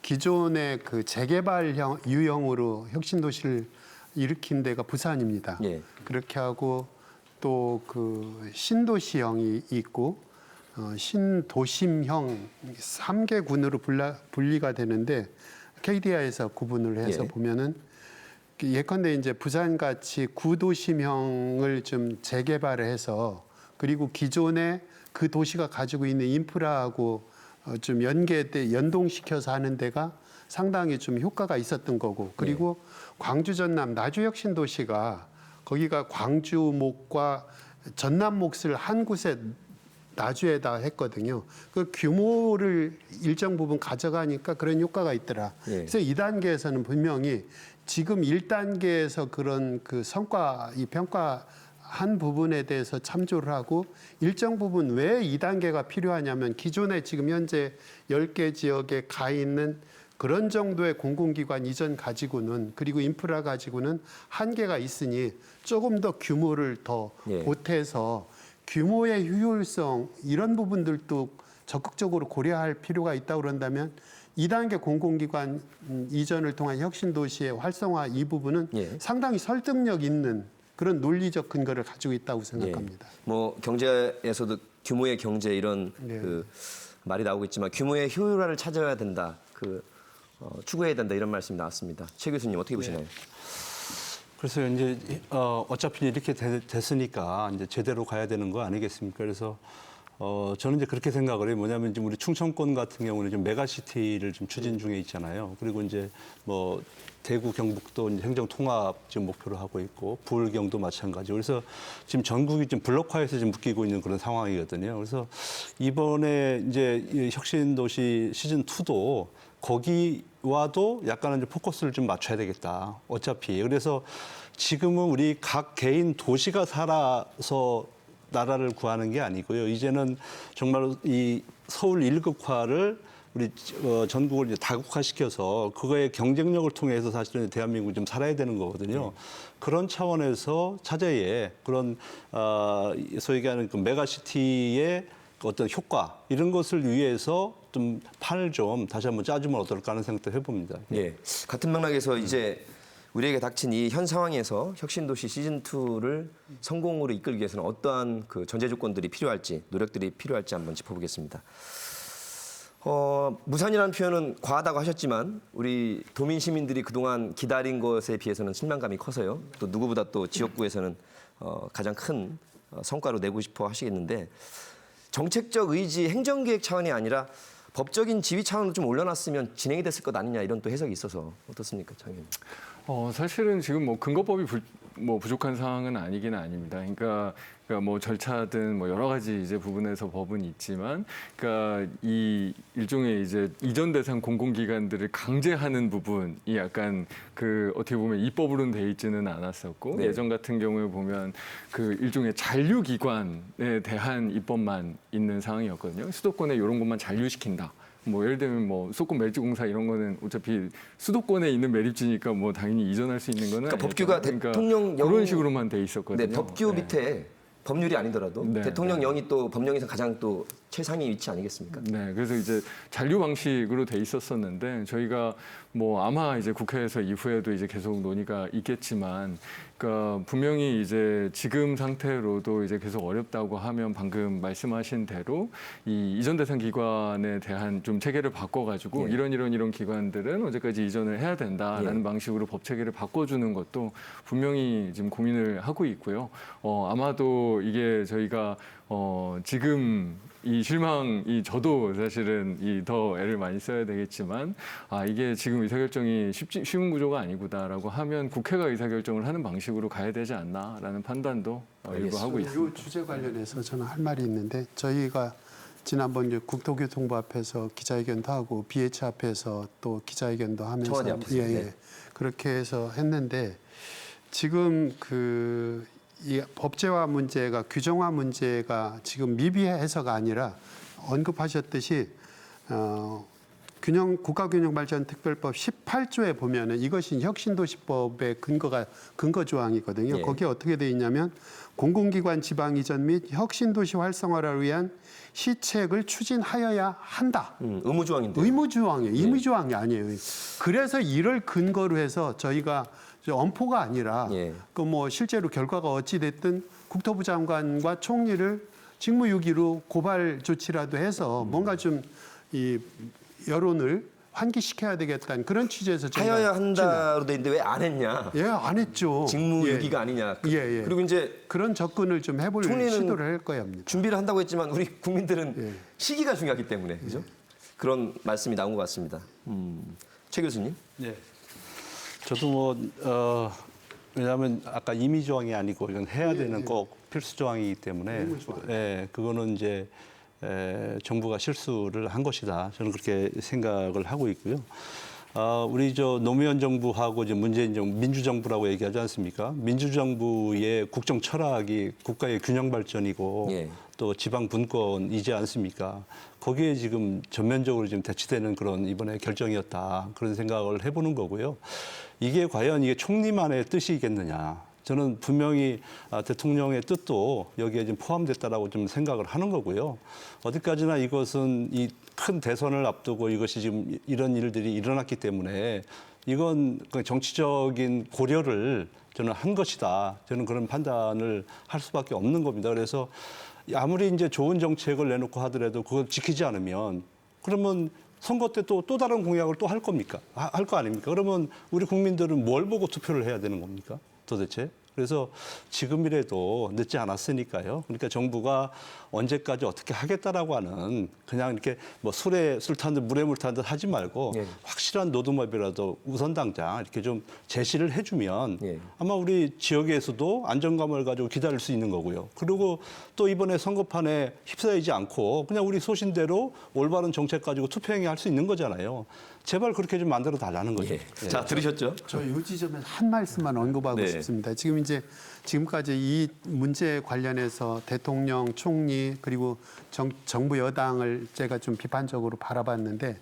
기존의 그 재개발형 유형으로 혁신도시를 일으킨 데가 부산입니다. 그렇게 하고 또 그 신도시형이 있고 신도심형 3개군으로 분리가 되는데 KDI에서 구분을 해서 보면은 예컨대 이제 부산같이 구도심형을 좀 재개발해서 그리고 기존에 그 도시가 가지고 있는 인프라하고 좀 연동시켜서 하는 데가 상당히 좀 효과가 있었던 거고 그리고 광주 전남 나주혁신도시가 거기가 광주 목과 전남 몫을 한 곳에 나주에다 했거든요. 그 규모를 일정 부분 가져가니까 그런 효과가 있더라. 그래서 2단계에서는 분명히 지금 1단계에서 그런 그 성과 이 평가한 부분에 대해서 참조를 하고 일정 부분 왜 2단계가 필요하냐면 기존에 지금 현재 10개 지역에 가 있는 그런 정도의 공공기관 이전 가지고는 그리고 인프라 가지고는 한계가 있으니 조금 더 규모를 더 보태서 규모의 효율성 이런 부분들도 적극적으로 고려할 필요가 있다고 그런다면 2단계 공공기관 이전을 통한 혁신도시의 활성화 이 부분은 상당히 설득력 있는 그런 논리적 근거를 가지고 있다고 생각합니다. 뭐 경제에서도 규모의 경제 이런 그 말이 나오겠지만 규모의 효율화를 찾아야 된다. 추구해야 된다 이런 말씀이 나왔습니다. 최 교수님 어떻게 보시나요? 그래서 이제 어차피 이렇게 됐으니까 이제 제대로 가야 되는 거 아니겠습니까? 그래서 저는 이제 그렇게 생각을 해요. 뭐냐면 지금 우리 충청권 같은 경우는 좀 메가시티를 좀 추진 중에 있잖아요. 그리고 이제 뭐 대구, 경북도 이제 행정 통합 지금 목표로 하고 있고 부울경도 마찬가지. 그래서 지금 전국이 좀 블록화해서 지금 묶이고 있는 그런 상황이거든요. 그래서 이번에 이제 이 혁신도시 시즌 2도 거기와도 약간은 이제 포커스를 좀 맞춰야 되겠다. 어차피. 그래서 지금은 우리 각 개인 도시가 살아서 나라를 구하는 게 아니고요. 이제는 정말 이 서울 1극화를 우리 전국을 이제 다국화시켜서 그거의 경쟁력을 통해서 사실은 대한민국이 좀 살아야 되는 거거든요. 그런 차원에서 차제에 그런 소위 얘기하는 그 메가시티의 어떤 효과 이런 것을 위해서 좀 판을 좀 다시 한번 짜주면 어떨까 하는 생각도 해봅니다. 같은 맥락에서 이제 우리에게 닥친 이 현 상황에서 혁신도시 시즌 2를 성공으로 이끌기 위해서는 어떠한 그 전제 조건들이 필요할지 노력들이 필요할지 한번 짚어보겠습니다. 무산이라는 표현은 과하다고 하셨지만 우리 도민 시민들이 그동안 기다린 것에 비해서는 실망감이 커서요. 또 누구보다 또 지역구에서는 가장 큰 성과로 내고 싶어 하시겠는데 정책적 의지, 행정계획 차원이 아니라 법적인 지위 차원으로 좀 올려놨으면 진행이 됐을 것 아니냐 이런 또 해석이 있어서 어떻습니까, 장님? 사실은 지금 뭐 근거법이 부족한 상황은 아니긴 아닙니다. 그러니까 뭐 절차든 뭐 여러 가지 이제 부분에서 법은 있지만, 그러니까 이 일종의 이제 이전 대상 공공기관들을 강제하는 부분이 약간 그 어떻게 보면 입법으로는 돼 있지는 않았었고 예전 같은 경우에 보면 그 일종의 잔류기관에 대한 입법만 있는 상황이었거든요. 수도권에 이런 것만 잔류시킨다. 뭐 예를 들면 뭐 수도권 매립지공사 이런 거는 어차피 수도권에 있는 매립지니까 뭐 당연히 이전할 수 있는 거는 그러니까 법규가 대통령 그런 식으로만 돼 있었거든요. 네, 법규 밑에 법률이 아니더라도 대통령령이 또 법령에서 가장 또 최상위 위치 아니겠습니까? 네, 그래서 이제 잔류 방식으로 돼 있었었는데 저희가 뭐 아마 이제 국회에서 이후에도 이제 계속 논의가 있겠지만, 그러니까 분명히 이제 지금 상태로도 이제 계속 어렵다고 하면 방금 말씀하신 대로 이 이전 대상 기관에 대한 좀 체계를 바꿔가지고 이런 기관들은 언제까지 이전을 해야 된다라는 방식으로 법 체계를 바꿔주는 것도 분명히 지금 고민을 하고 있고요. 아마도 이게 저희가 지금 이 실망이 저도 사실은 더 애를 많이 써야 되겠지만 이게 지금 의사결정이 쉬운 구조가 아니구나라고 하면 국회가 의사결정을 하는 방식으로 가야 되지 않나라는 판단도 일부 하고 있습니다. 이 주제 관련해서 저는 할 말이 있는데 저희가 지난번 이제 국토교통부 앞에서 기자회견도 하고 BH 앞에서 또 기자회견도 하면서 청와대 앞에서. 네. 그렇게 해서 했는데 지금 이 법제화 문제가 규정화 문제가 지금 미비해서가 아니라 언급하셨듯이 국가균형발전특별법 18조에 보면은 이것이 혁신도시법의 근거 조항이거든요. 예. 거기에 어떻게 돼 있냐면 공공기관 지방 이전 및 혁신도시 활성화를 위한 시책을 추진하여야 한다. 의무조항인데. 의무조항이에요. 임의조항이 아니에요. 그래서 이를 근거로 해서 저희가 엄포가 아니라 예. 실제로 결과가 어찌 됐든 국토부 장관과 총리를 직무유기로 고발 조치라도 해서 뭔가 좀 이 여론을 환기시켜야 되겠다는 그런 취지에서 저희가 하여야 한다로 돼 있는데 왜 안 했냐? 예, 안 했죠. 직무유기가 아니냐? 예. 그리고 이제 그런 접근을 좀 해볼 총리는 시도를 할 거야 합니다. 준비를 한다고 했지만 우리 국민들은 예. 시기가 중요하기 때문에 그죠? 그런 말씀이 나온 것 같습니다. 최 교수님. 네. 저도 왜냐하면 아까 임의 조항이 아니고 이건 해야 되는 꼭 필수 조항이기 때문에 그거는 이제 정부가 실수를 한 것이다. 저는 그렇게 생각을 하고 있고요. 우리 노무현 정부하고 이제 문재인 정부, 민주정부라고 얘기하지 않습니까? 민주정부의 국정 철학이 국가의 균형 발전이고 예. 또 지방 분권이지 않습니까? 거기에 지금 전면적으로 지금 대치되는 그런 이번에 결정이었다. 그런 생각을 해보는 거고요. 이게 과연 이게 총리만의 뜻이겠느냐? 저는 분명히 대통령의 뜻도 여기에 지금 포함됐다라고 좀 생각을 하는 거고요. 어디까지나 이것은 이 큰 대선을 앞두고 이것이 지금 이런 일들이 일어났기 때문에 이건 정치적인 고려를 저는 한 것이다. 저는 그런 판단을 할 수밖에 없는 겁니다. 그래서 아무리 이제 좋은 정책을 내놓고 하더라도 그걸 지키지 않으면 그러면 선거 때 또 다른 공약을 또 할 겁니까? 할 거 아닙니까? 그러면 우리 국민들은 뭘 보고 투표를 해야 되는 겁니까? 도대체? 그래서 지금이라도 늦지 않았으니까요. 그러니까 정부가 언제까지 어떻게 하겠다라고 하는 그냥 이렇게 뭐 술 탄 듯 물에 물 탄 듯 하지 말고 예. 확실한 로드맵이라도 우선 당장 이렇게 좀 제시를 해주면 예. 아마 우리 지역에서도 안정감을 가지고 기다릴 수 있는 거고요. 그리고 또 이번에 선거판에 휩싸이지 않고 그냥 우리 소신대로 올바른 정책 가지고 투표행위 할 수 있는 거잖아요. 제발 그렇게 좀 만들어 달라는 거죠. 예. 자, 들으셨죠? 저 이 지점에 한 말씀만 언급하고 네. 싶습니다. 지금까지 이 문제 관련해서 대통령, 총리 그리고 정부 여당을 제가 좀 비판적으로 바라봤는데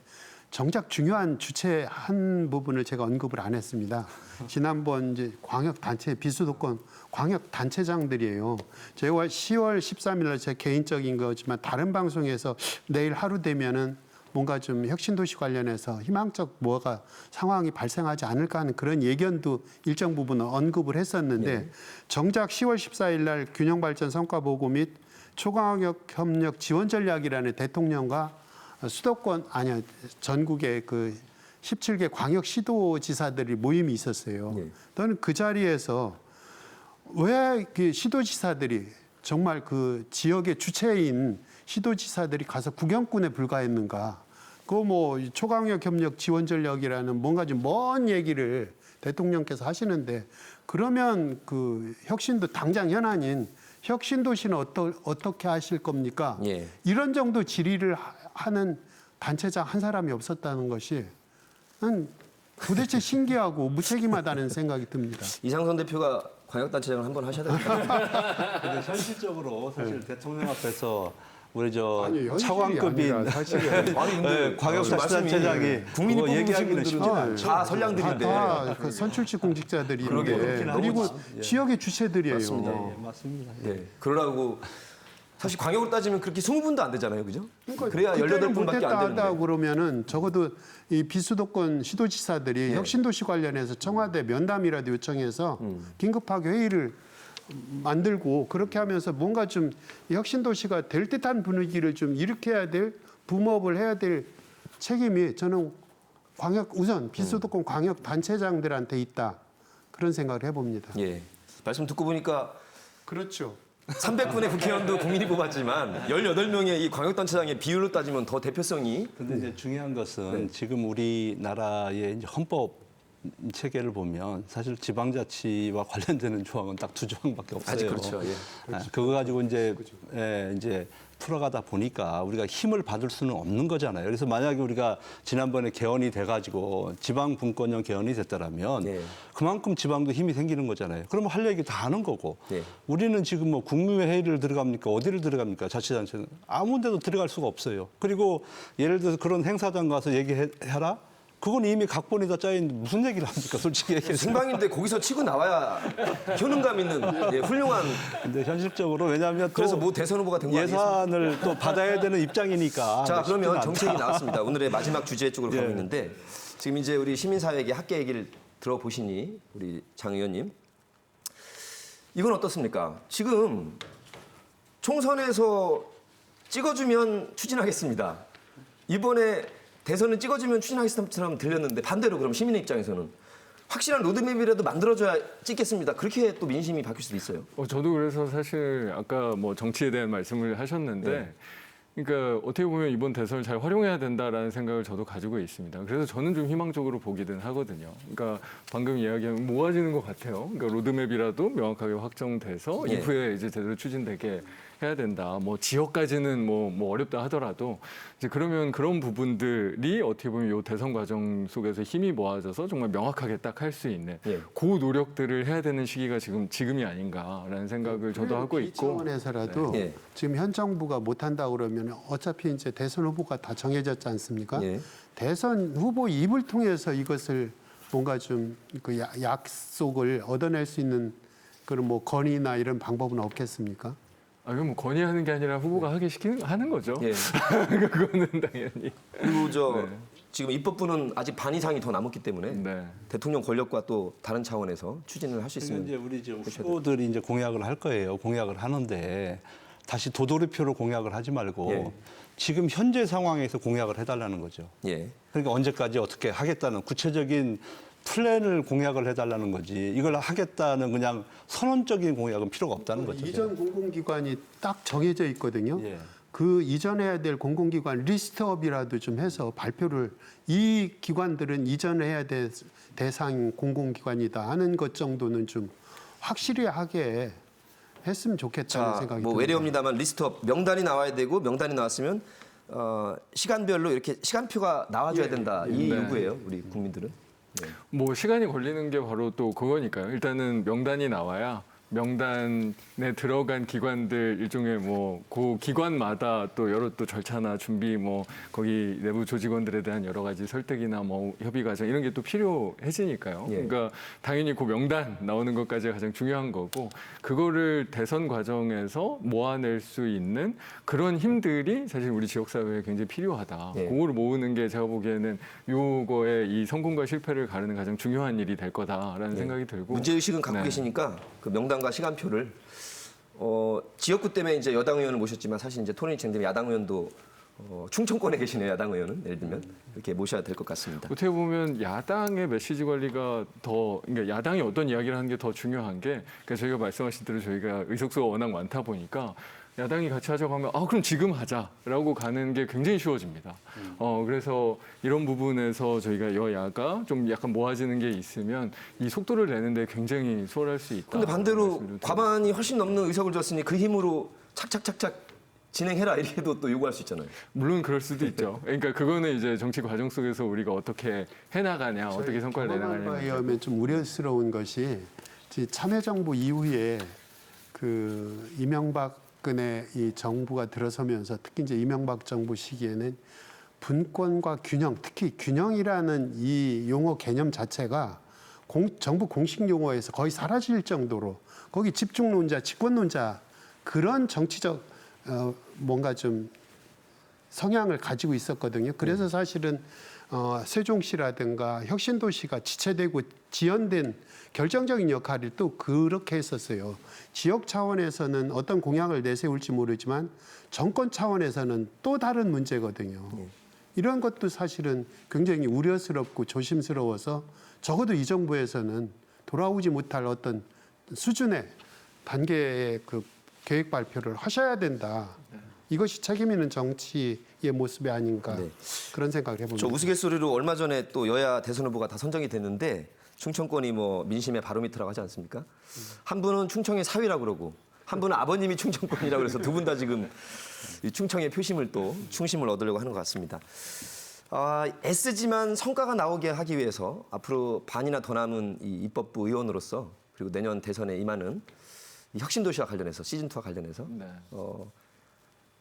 정작 중요한 주체 한 부분을 제가 언급을 안 했습니다. 지난번 이제 광역 단체 비수도권 광역 단체장들이에요. 제가 10월 13일 날 제 개인적인 거지만 다른 방송에서 내일 하루 되면은 뭔가 좀 혁신도시 관련해서 희망적 뭐가 상황이 발생하지 않을까 하는 그런 예견도 일정 부분 언급을 했었는데 정작 10월 14일 날 균형발전 성과보고 및 초광역 협력 지원 전략이라는 대통령과 전국의 그 17개 광역 시도지사들이 모임이 있었어요. 저는 그 자리에서 왜 그 시도지사들이 정말 그 지역의 주체인 시도지사들이 가서 구경꾼에 불과했는가? 초강력 협력 지원 전략이라는 뭔가 좀 먼 얘기를 대통령께서 하시는데 그러면 그 혁신도 당장 현안인 혁신도시는 어떻게 하실 겁니까? 예. 이런 정도 질의를 하는 단체장 한 사람이 없었다는 것이 난 도대체 신기하고 무책임하다는 생각이 듭니다. 이상선 대표가 광역단체장을 한번 하셔야 됩니다. 근데 현실적으로 사실 대통령 앞에서 우리 아니, 현실이 차관급인 아니라 사실은 광역단체장이 국민이 그거 얘기하기는 쉽지 분들은 않죠. 다 선량들인데. 그 선출직 공직자들인데 그러게요. 그리고 지역의 주체들이에요. 맞습니다. 맞습니다. 네. 그러라고 사실 광역으로 따지면 그렇게 20분도 안 되잖아요. 그죠? 그래야 그때는 18분밖에 못했다 안 되는데. 하다 그러면은 적어도 이 비수도권 시도지사들이 혁신도시 관련해서 청와대 면담이라도 요청해서 긴급하게 회의를 만들고 그렇게 하면서 뭔가 좀 혁신도시가 될 듯한 분위기를 좀 일으켜야 될 붐업을 해야 될 책임이 저는 우선 비수도권 광역 단체장들한테 있다 그런 생각을 해봅니다. 예. 말씀 듣고 보니까 그렇죠. 300분의 국회의원도 국민이 뽑았지만 18명의 이 광역단체장의 비율로 따지면 더 대표성이. 근데 이제 중요한 것은 지금 우리나라의 이제 헌법 체계를 보면 사실 지방자치와 관련되는 조항은 딱 2조항밖에 없어요. 아직 그렇죠. 예. 그거 가지고 이제 풀어가다 보니까 우리가 힘을 받을 수는 없는 거잖아요. 그래서 만약에 우리가 지난번에 개헌이 돼가지고 지방 분권형 개헌이 됐다라면 예. 그만큼 지방도 힘이 생기는 거잖아요. 그러면 할 얘기 다 하는 거고. 예. 우리는 지금 뭐 국무회의를 들어갑니까? 어디를 들어갑니까? 자치단체는 아무 데도 들어갈 수가 없어요. 그리고 예를 들어서 그런 행사장 가서 얘기해라? 그건 이미 각본이 다 짜있는데 무슨 얘기를 합니까? 솔직히 얘기해서. 생방인데 거기서 치고 나와야 효능감 있는 예, 훌륭한. 근데 현실적으로 왜냐하면 또 그래서 뭐 대선 후보가 된 거 아니겠습니까? 예산을 또 받아야 되는 입장이니까. 자, 쉽지는 그러면 않다. 정책이 나왔습니다. 오늘의 마지막 주제 쪽으로 가고 예. 있는데 지금 이제 우리 시민사회계 학계 얘기를 들어보시니 우리 장 의원님 이건 어떻습니까? 지금 총선에서 찍어주면 추진하겠습니다. 이번에 대선은 찍어주면 추진하겠다처럼 들렸는데 반대로 그럼 시민의 입장에서는 확실한 로드맵이라도 만들어줘야 찍겠습니다. 그렇게 또 민심이 바뀔 수도 있어요. 저도 그래서 사실 아까 뭐 정치에 대한 말씀을 하셨는데, 그러니까 어떻게 보면 이번 대선을 잘 활용해야 된다라는 생각을 저도 가지고 있습니다. 그래서 저는 좀 희망적으로 보기는 하거든요. 그러니까 방금 이야기하면 모아지는 것 같아요. 그러니까 로드맵이라도 명확하게 확정돼서 예. 이후에 이제 제대로 추진되게 해야 된다. 뭐 지역까지는 뭐 어렵다 하더라도 이제 그러면 그런 부분들이 어떻게 보면 이 대선 과정 속에서 힘이 모아져서 정말 명확하게 딱 할 수 있는 예. 그 노력들을 해야 되는 시기가 지금이 아닌가라는 생각을 저도 하고 이 있고. 차원에서라도 네. 예. 지금 현 정부가 못한다고 그러면 어차피 이제 대선 후보가 다 정해졌지 않습니까? 예. 대선 후보 입을 통해서 이것을 뭔가 좀 그 약속을 얻어낼 수 있는 그런 뭐 건의나 이런 방법은 없겠습니까? 그럼 뭐 건의하는 게 아니라 후보가 하는 거죠. 예. 그거는 당연히. 그리고 네. 지금 입법부는 아직 반 이상이 더 남았기 때문에 네. 대통령 권력과 또 다른 차원에서 추진을 할 수 그러니까 있으면 이제 우리 지금 후보들이 이제 공약을 할 거예요. 공약을 하는데 다시 도돌이표로 공약을 하지 말고 예. 지금 현재 상황에서 공약을 해달라는 거죠. 예. 그러니까 언제까지 어떻게 하겠다는 구체적인 플랜을 공약을 해달라는 거지. 이걸 하겠다는 그냥 선언적인 공약은 필요가 없다는 거죠. 이전 공공기관이 딱 정해져 있거든요. 예. 그 이전해야 될 공공기관 리스트업이라도 좀 해서 발표를 이 기관들은 이전해야 될 대상 공공기관이다 하는 것 정도는 좀 확실히 하게 했으면 좋겠다는 자, 생각이 뭐 듭니다. 외래옵니다만 리스트업 명단이 나와야 되고 명단이 나왔으면 시간별로 이렇게 시간표가 나와줘야 된다. 이 네. 요구예요, 우리 국민들은. 뭐 시간이 걸리는 게 바로 또 그거니까요. 일단은 명단이 나와야 명단에 들어간 기관들 일종의 뭐 그 기관마다 또 여러 또 절차나 준비 뭐 거기 내부 조직원들에 대한 여러 가지 설득이나 뭐 협의 과정 이런 게 또 필요해지니까요. 예. 그러니까 당연히 그 명단 나오는 것까지가 가장 중요한 거고 그거를 대선 과정에서 모아낼 수 있는 그런 힘들이 사실 우리 지역 사회에 굉장히 필요하다. 예. 그거를 모으는 게 제가 보기에는 요거의 이 성공과 실패를 가르는 가장 중요한 일이 될 거다라는 생각이 들고 문제의식은 갖고 네. 계시니까 그 명단과 시간표를 지역구 때문에 이제 여당 의원을 모셨지만 사실 이제 토론이 진행되면 야당 의원도 충청권에 계시네요. 야당 의원은 예를 들면 이렇게 모셔야 될 것 같습니다. 어떻게 보면 야당의 메시지 관리가 그러니까 야당이 어떤 이야기를 하는 게 더 중요한 게 그러니까 저희가 말씀하신 대로 저희가 의석수가 워낙 많다 보니까 야당이 같이 하자고 하면 그럼 지금 하자라고 가는 게 굉장히 쉬워집니다. 그래서 이런 부분에서 저희가 여야가 좀 약간 모아지는 게 있으면 이 속도를 내는데 굉장히 수월할 수 있다. 근데 반대로 말씀을 좀 과반이 훨씬 넘는 의석을 줬으니 그 힘으로 착착착착 진행해라 이렇게도 또 요구할 수 있잖아요. 물론 그럴 수도 있죠. 그러니까 그거는 이제 정치 과정 속에서 우리가 어떻게 해나가냐, 어떻게 성과를 내나가냐. 바에 의하면 좀 우려스러운 것이 참여정부 이후에 그 이명박근혜 이 정부가 들어서면서 특히 이제 이명박 정부 시기에는 분권과 균형, 특히 균형이라는 이 용어 개념 자체가 정부 공식 용어에서 거의 사라질 정도로 거기 집중론자, 집권론자 그런 정치적 뭔가 좀 성향을 가지고 있었거든요. 그래서 사실은 세종시라든가 혁신도시가 지체되고 지연된 결정적인 역할을 또 그렇게 했었어요. 지역 차원에서는 어떤 공약을 내세울지 모르지만 정권 차원에서는 또 다른 문제거든요. 이런 것도 사실은 굉장히 우려스럽고 조심스러워서 적어도 이 정부에서는 돌아오지 못할 어떤 수준의 단계의 그 계획 발표를 하셔야 된다. 이것이 책임 있는 정치의 모습이 아닌가 네. 그런 생각을 해봅니다. 저 우스갯소리로 얼마 전에 또 여야 대선 후보가 다 선정이 됐는데 충청권이 뭐 민심의 바로미터라고 하지 않습니까? 한 분은 충청의 사위라고 그러고 한 분은 아버님이 충청권이라고 그래서 두 분 다 지금 이 충청의 표심을 또 충심을 얻으려고 하는 것 같습니다. 애쓰지만 성과가 나오게 하기 위해서 앞으로 반이나 더 남은 이 입법부 의원으로서 그리고 내년 대선에 임하는 이 혁신도시와 관련해서 시즌2와 관련해서 네.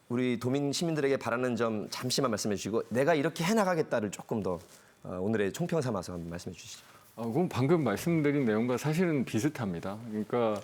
우리 도민 시민들에게 바라는 점 잠시만 말씀해 주시고 내가 이렇게 해나가겠다를 조금 더 오늘의 총평 삼아서 한번 말씀해 주시죠. 그럼 방금 말씀드린 내용과 사실은 비슷합니다. 그러니까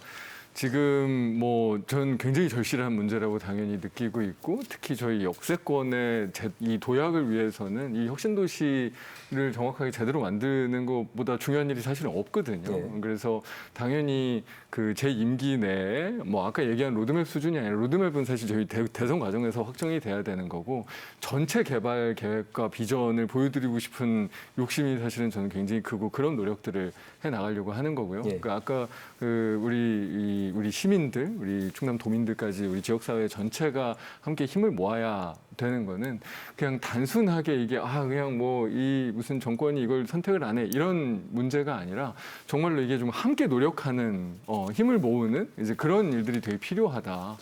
지금 뭐 전 굉장히 절실한 문제라고 당연히 느끼고 있고 특히 저희 역세권의 이 도약을 위해서는 이 혁신도시를 정확하게 제대로 만드는 것보다 중요한 일이 사실은 없거든요. 네. 그래서 당연히 그 제 임기 내에 뭐 아까 얘기한 로드맵 수준이 아니라 로드맵은 사실 저희 대선 과정에서 확정이 돼야 되는 거고 전체 개발 계획과 비전을 보여드리고 싶은 욕심이 사실은 저는 굉장히 크고 그런 노력들을 해 나가려고 하는 거고요. 예. 그러니까 아까 우리 시민들, 우리 충남 도민들까지 우리 지역사회 전체가 함께 힘을 모아야 되는 거는 그냥 단순하게 이게 그냥 뭐 이 무슨 정권이 이걸 선택을 안 해 이런 문제가 아니라 정말로 이게 좀 함께 노력하는 힘을 모으는 이제 그런 일들이 되게 필요하다.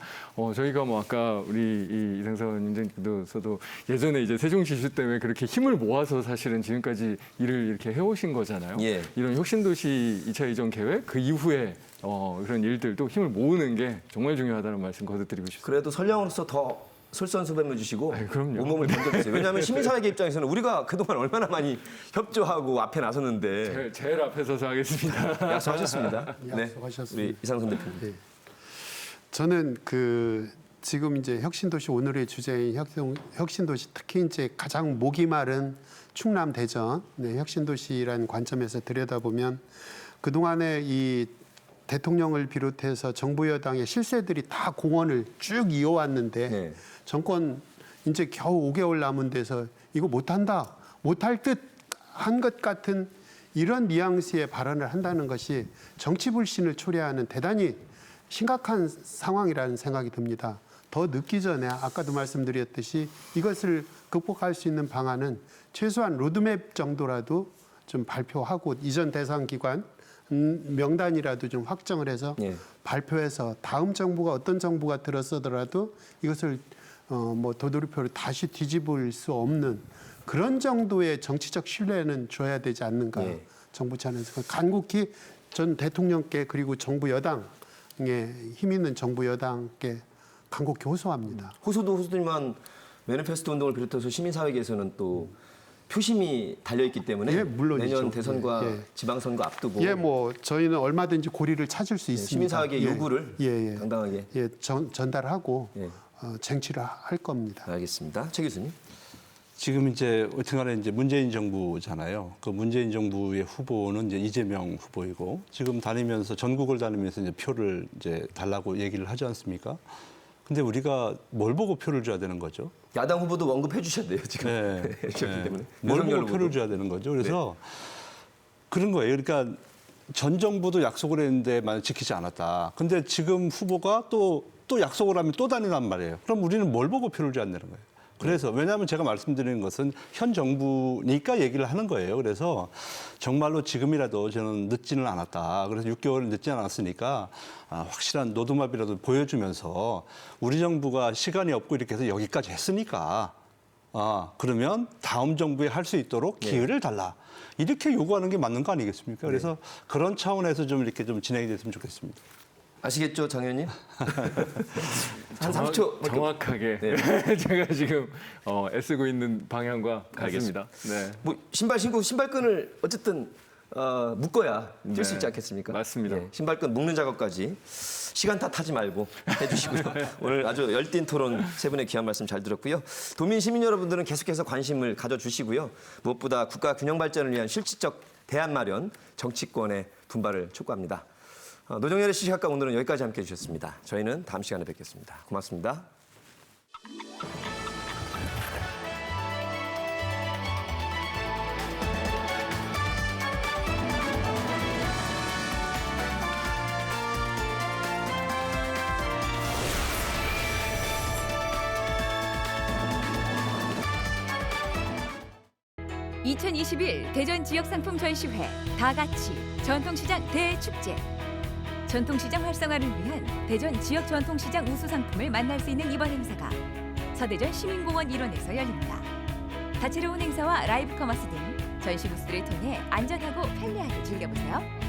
저희가 뭐 아까 우리 이상선 인재님께서도 예전에 이제 세종시 이슈 때문에 그렇게 힘을 모아서 사실은 지금까지 일을 이렇게 해오신 거잖아요. 예. 이런 혁신도시 2차 이전 계획 그 이후에 그런 일들도 힘을 모으는 게 정말 중요하다는 말씀 거듭드리고 싶습니다. 그래도 선량으로서 더 솔선수범해 주시고 그럼요. 온몸을 던져주세요. 왜냐하면 시민사회계 입장에서는 우리가 그동안 얼마나 많이 협조하고 앞에 나섰는데 제일 앞에 서서 하겠습니다. 약속하셨습니다. 네, 약속하셨습니다. 우리 이상선 대표님. 네. 저는 지금 이제 혁신도시 오늘의 주제인 혁신도시 특히 이제 가장 목이 마른 충남 대전 혁신도시라는 관점에서 들여다보면 그 동안에 이 대통령을 비롯해서 정부 여당의 실세들이 다 공언을 쭉 이어왔는데 네. 정권 이제 겨우 5개월 남은 데서 이거 못한다, 못할 듯 한 것 같은 이런 뉘앙스의 발언을 한다는 것이 정치 불신을 초래하는 대단히 심각한 상황이라는 생각이 듭니다. 더 늦기 전에 아까도 말씀드렸듯이 이것을 극복할 수 있는 방안은 최소한 로드맵 정도라도 좀 발표하고 이전 대상 기관 명단이라도 좀 확정을 해서 예. 발표해서 다음 정부가 어떤 정부가 들어서더라도 이것을 뭐 도돌이표를 다시 뒤집을 수 없는 그런 정도의 정치적 신뢰는 줘야 되지 않는가. 예. 정부 차원에서 간곡히 전 대통령께 그리고 정부 여당에 힘 있는 정부 여당께 간곡히 호소합니다. 호소지만 매니페스토 운동을 비롯해서 시민사회계에서는 또 표심이 달려있기 때문에 예, 물론이죠. 내년 대선과 예. 지방선거 앞두고 예, 뭐 저희는 얼마든지 고리를 찾을 수 있습니다. 시민사회계 예. 요구를 당당하게 전달하고 예. 쟁취를 할 겁니다. 알겠습니다. 최 교수님. 지금 이제 어쨌든간에 이제 문재인 정부잖아요. 그 문재인 정부의 후보는 이제 이재명 후보이고 지금 다니면서 전국을 다니면서 이제 표를 이제 달라고 얘기를 하지 않습니까? 근데 우리가 뭘 보고 표를 줘야 되는 거죠? 야당 후보도 언급해 주셨네요. 지금. 네. 그렇기 때문에. 뭘 윤석열 보고 표를 후보도. 줘야 되는 거죠. 그래서 그런 거예요. 그러니까 전 정부도 약속을 했는데 만약 지키지 않았다. 근데 지금 후보가 또 약속을 하면 또 다니란 말이에요. 그럼 우리는 뭘 보고 표를 줘야 되는 거예요? 그래서 왜냐하면 제가 말씀드리는 것은 현 정부니까 얘기를 하는 거예요. 그래서 정말로 지금이라도 저는 늦지는 않았다. 그래서 6개월 늦지 않았으니까 확실한 로드맵이라도 보여주면서 우리 정부가 시간이 없고 이렇게 해서 여기까지 했으니까 그러면 다음 정부에 할 수 있도록 기회를 달라. 이렇게 요구하는 게 맞는 거 아니겠습니까? 그래서 그런 차원에서 좀 이렇게 좀 진행이 됐으면 좋겠습니다. 아시겠죠, 장 의원님? 한 30초. 정확하게 네. 제가 지금 애쓰고 있는 방향과 같습니다. 네. 뭐 신발 신고 신발끈을 어쨌든 묶어야 뛸 수 있지 않겠습니까? 맞습니다. 예, 신발끈 묶는 작업까지 시간 탓하지 말고 해주시고요. 오늘 아주 열띤 토론 세 분의 귀한 말씀 잘 들었고요. 도민 시민 여러분들은 계속해서 관심을 가져주시고요. 무엇보다 국가 균형 발전을 위한 실질적 대안 마련, 정치권의 분발을 촉구합니다. 노정열의 시시각각 오늘은 여기까지 함께해 주셨습니다. 저희는 다음 시간에 뵙겠습니다. 고맙습니다. 2021 대전 지역상품 전시회 다같이 전통시장 대축제. 전통시장 활성화를 위한 대전 지역 전통시장 우수 상품을 만날 수 있는 이번 행사가 서대전 시민공원 일원에서 열립니다. 다채로운 행사와 라이브 커머스 등 전시 부스를 통해 안전하고 편리하게 즐겨보세요.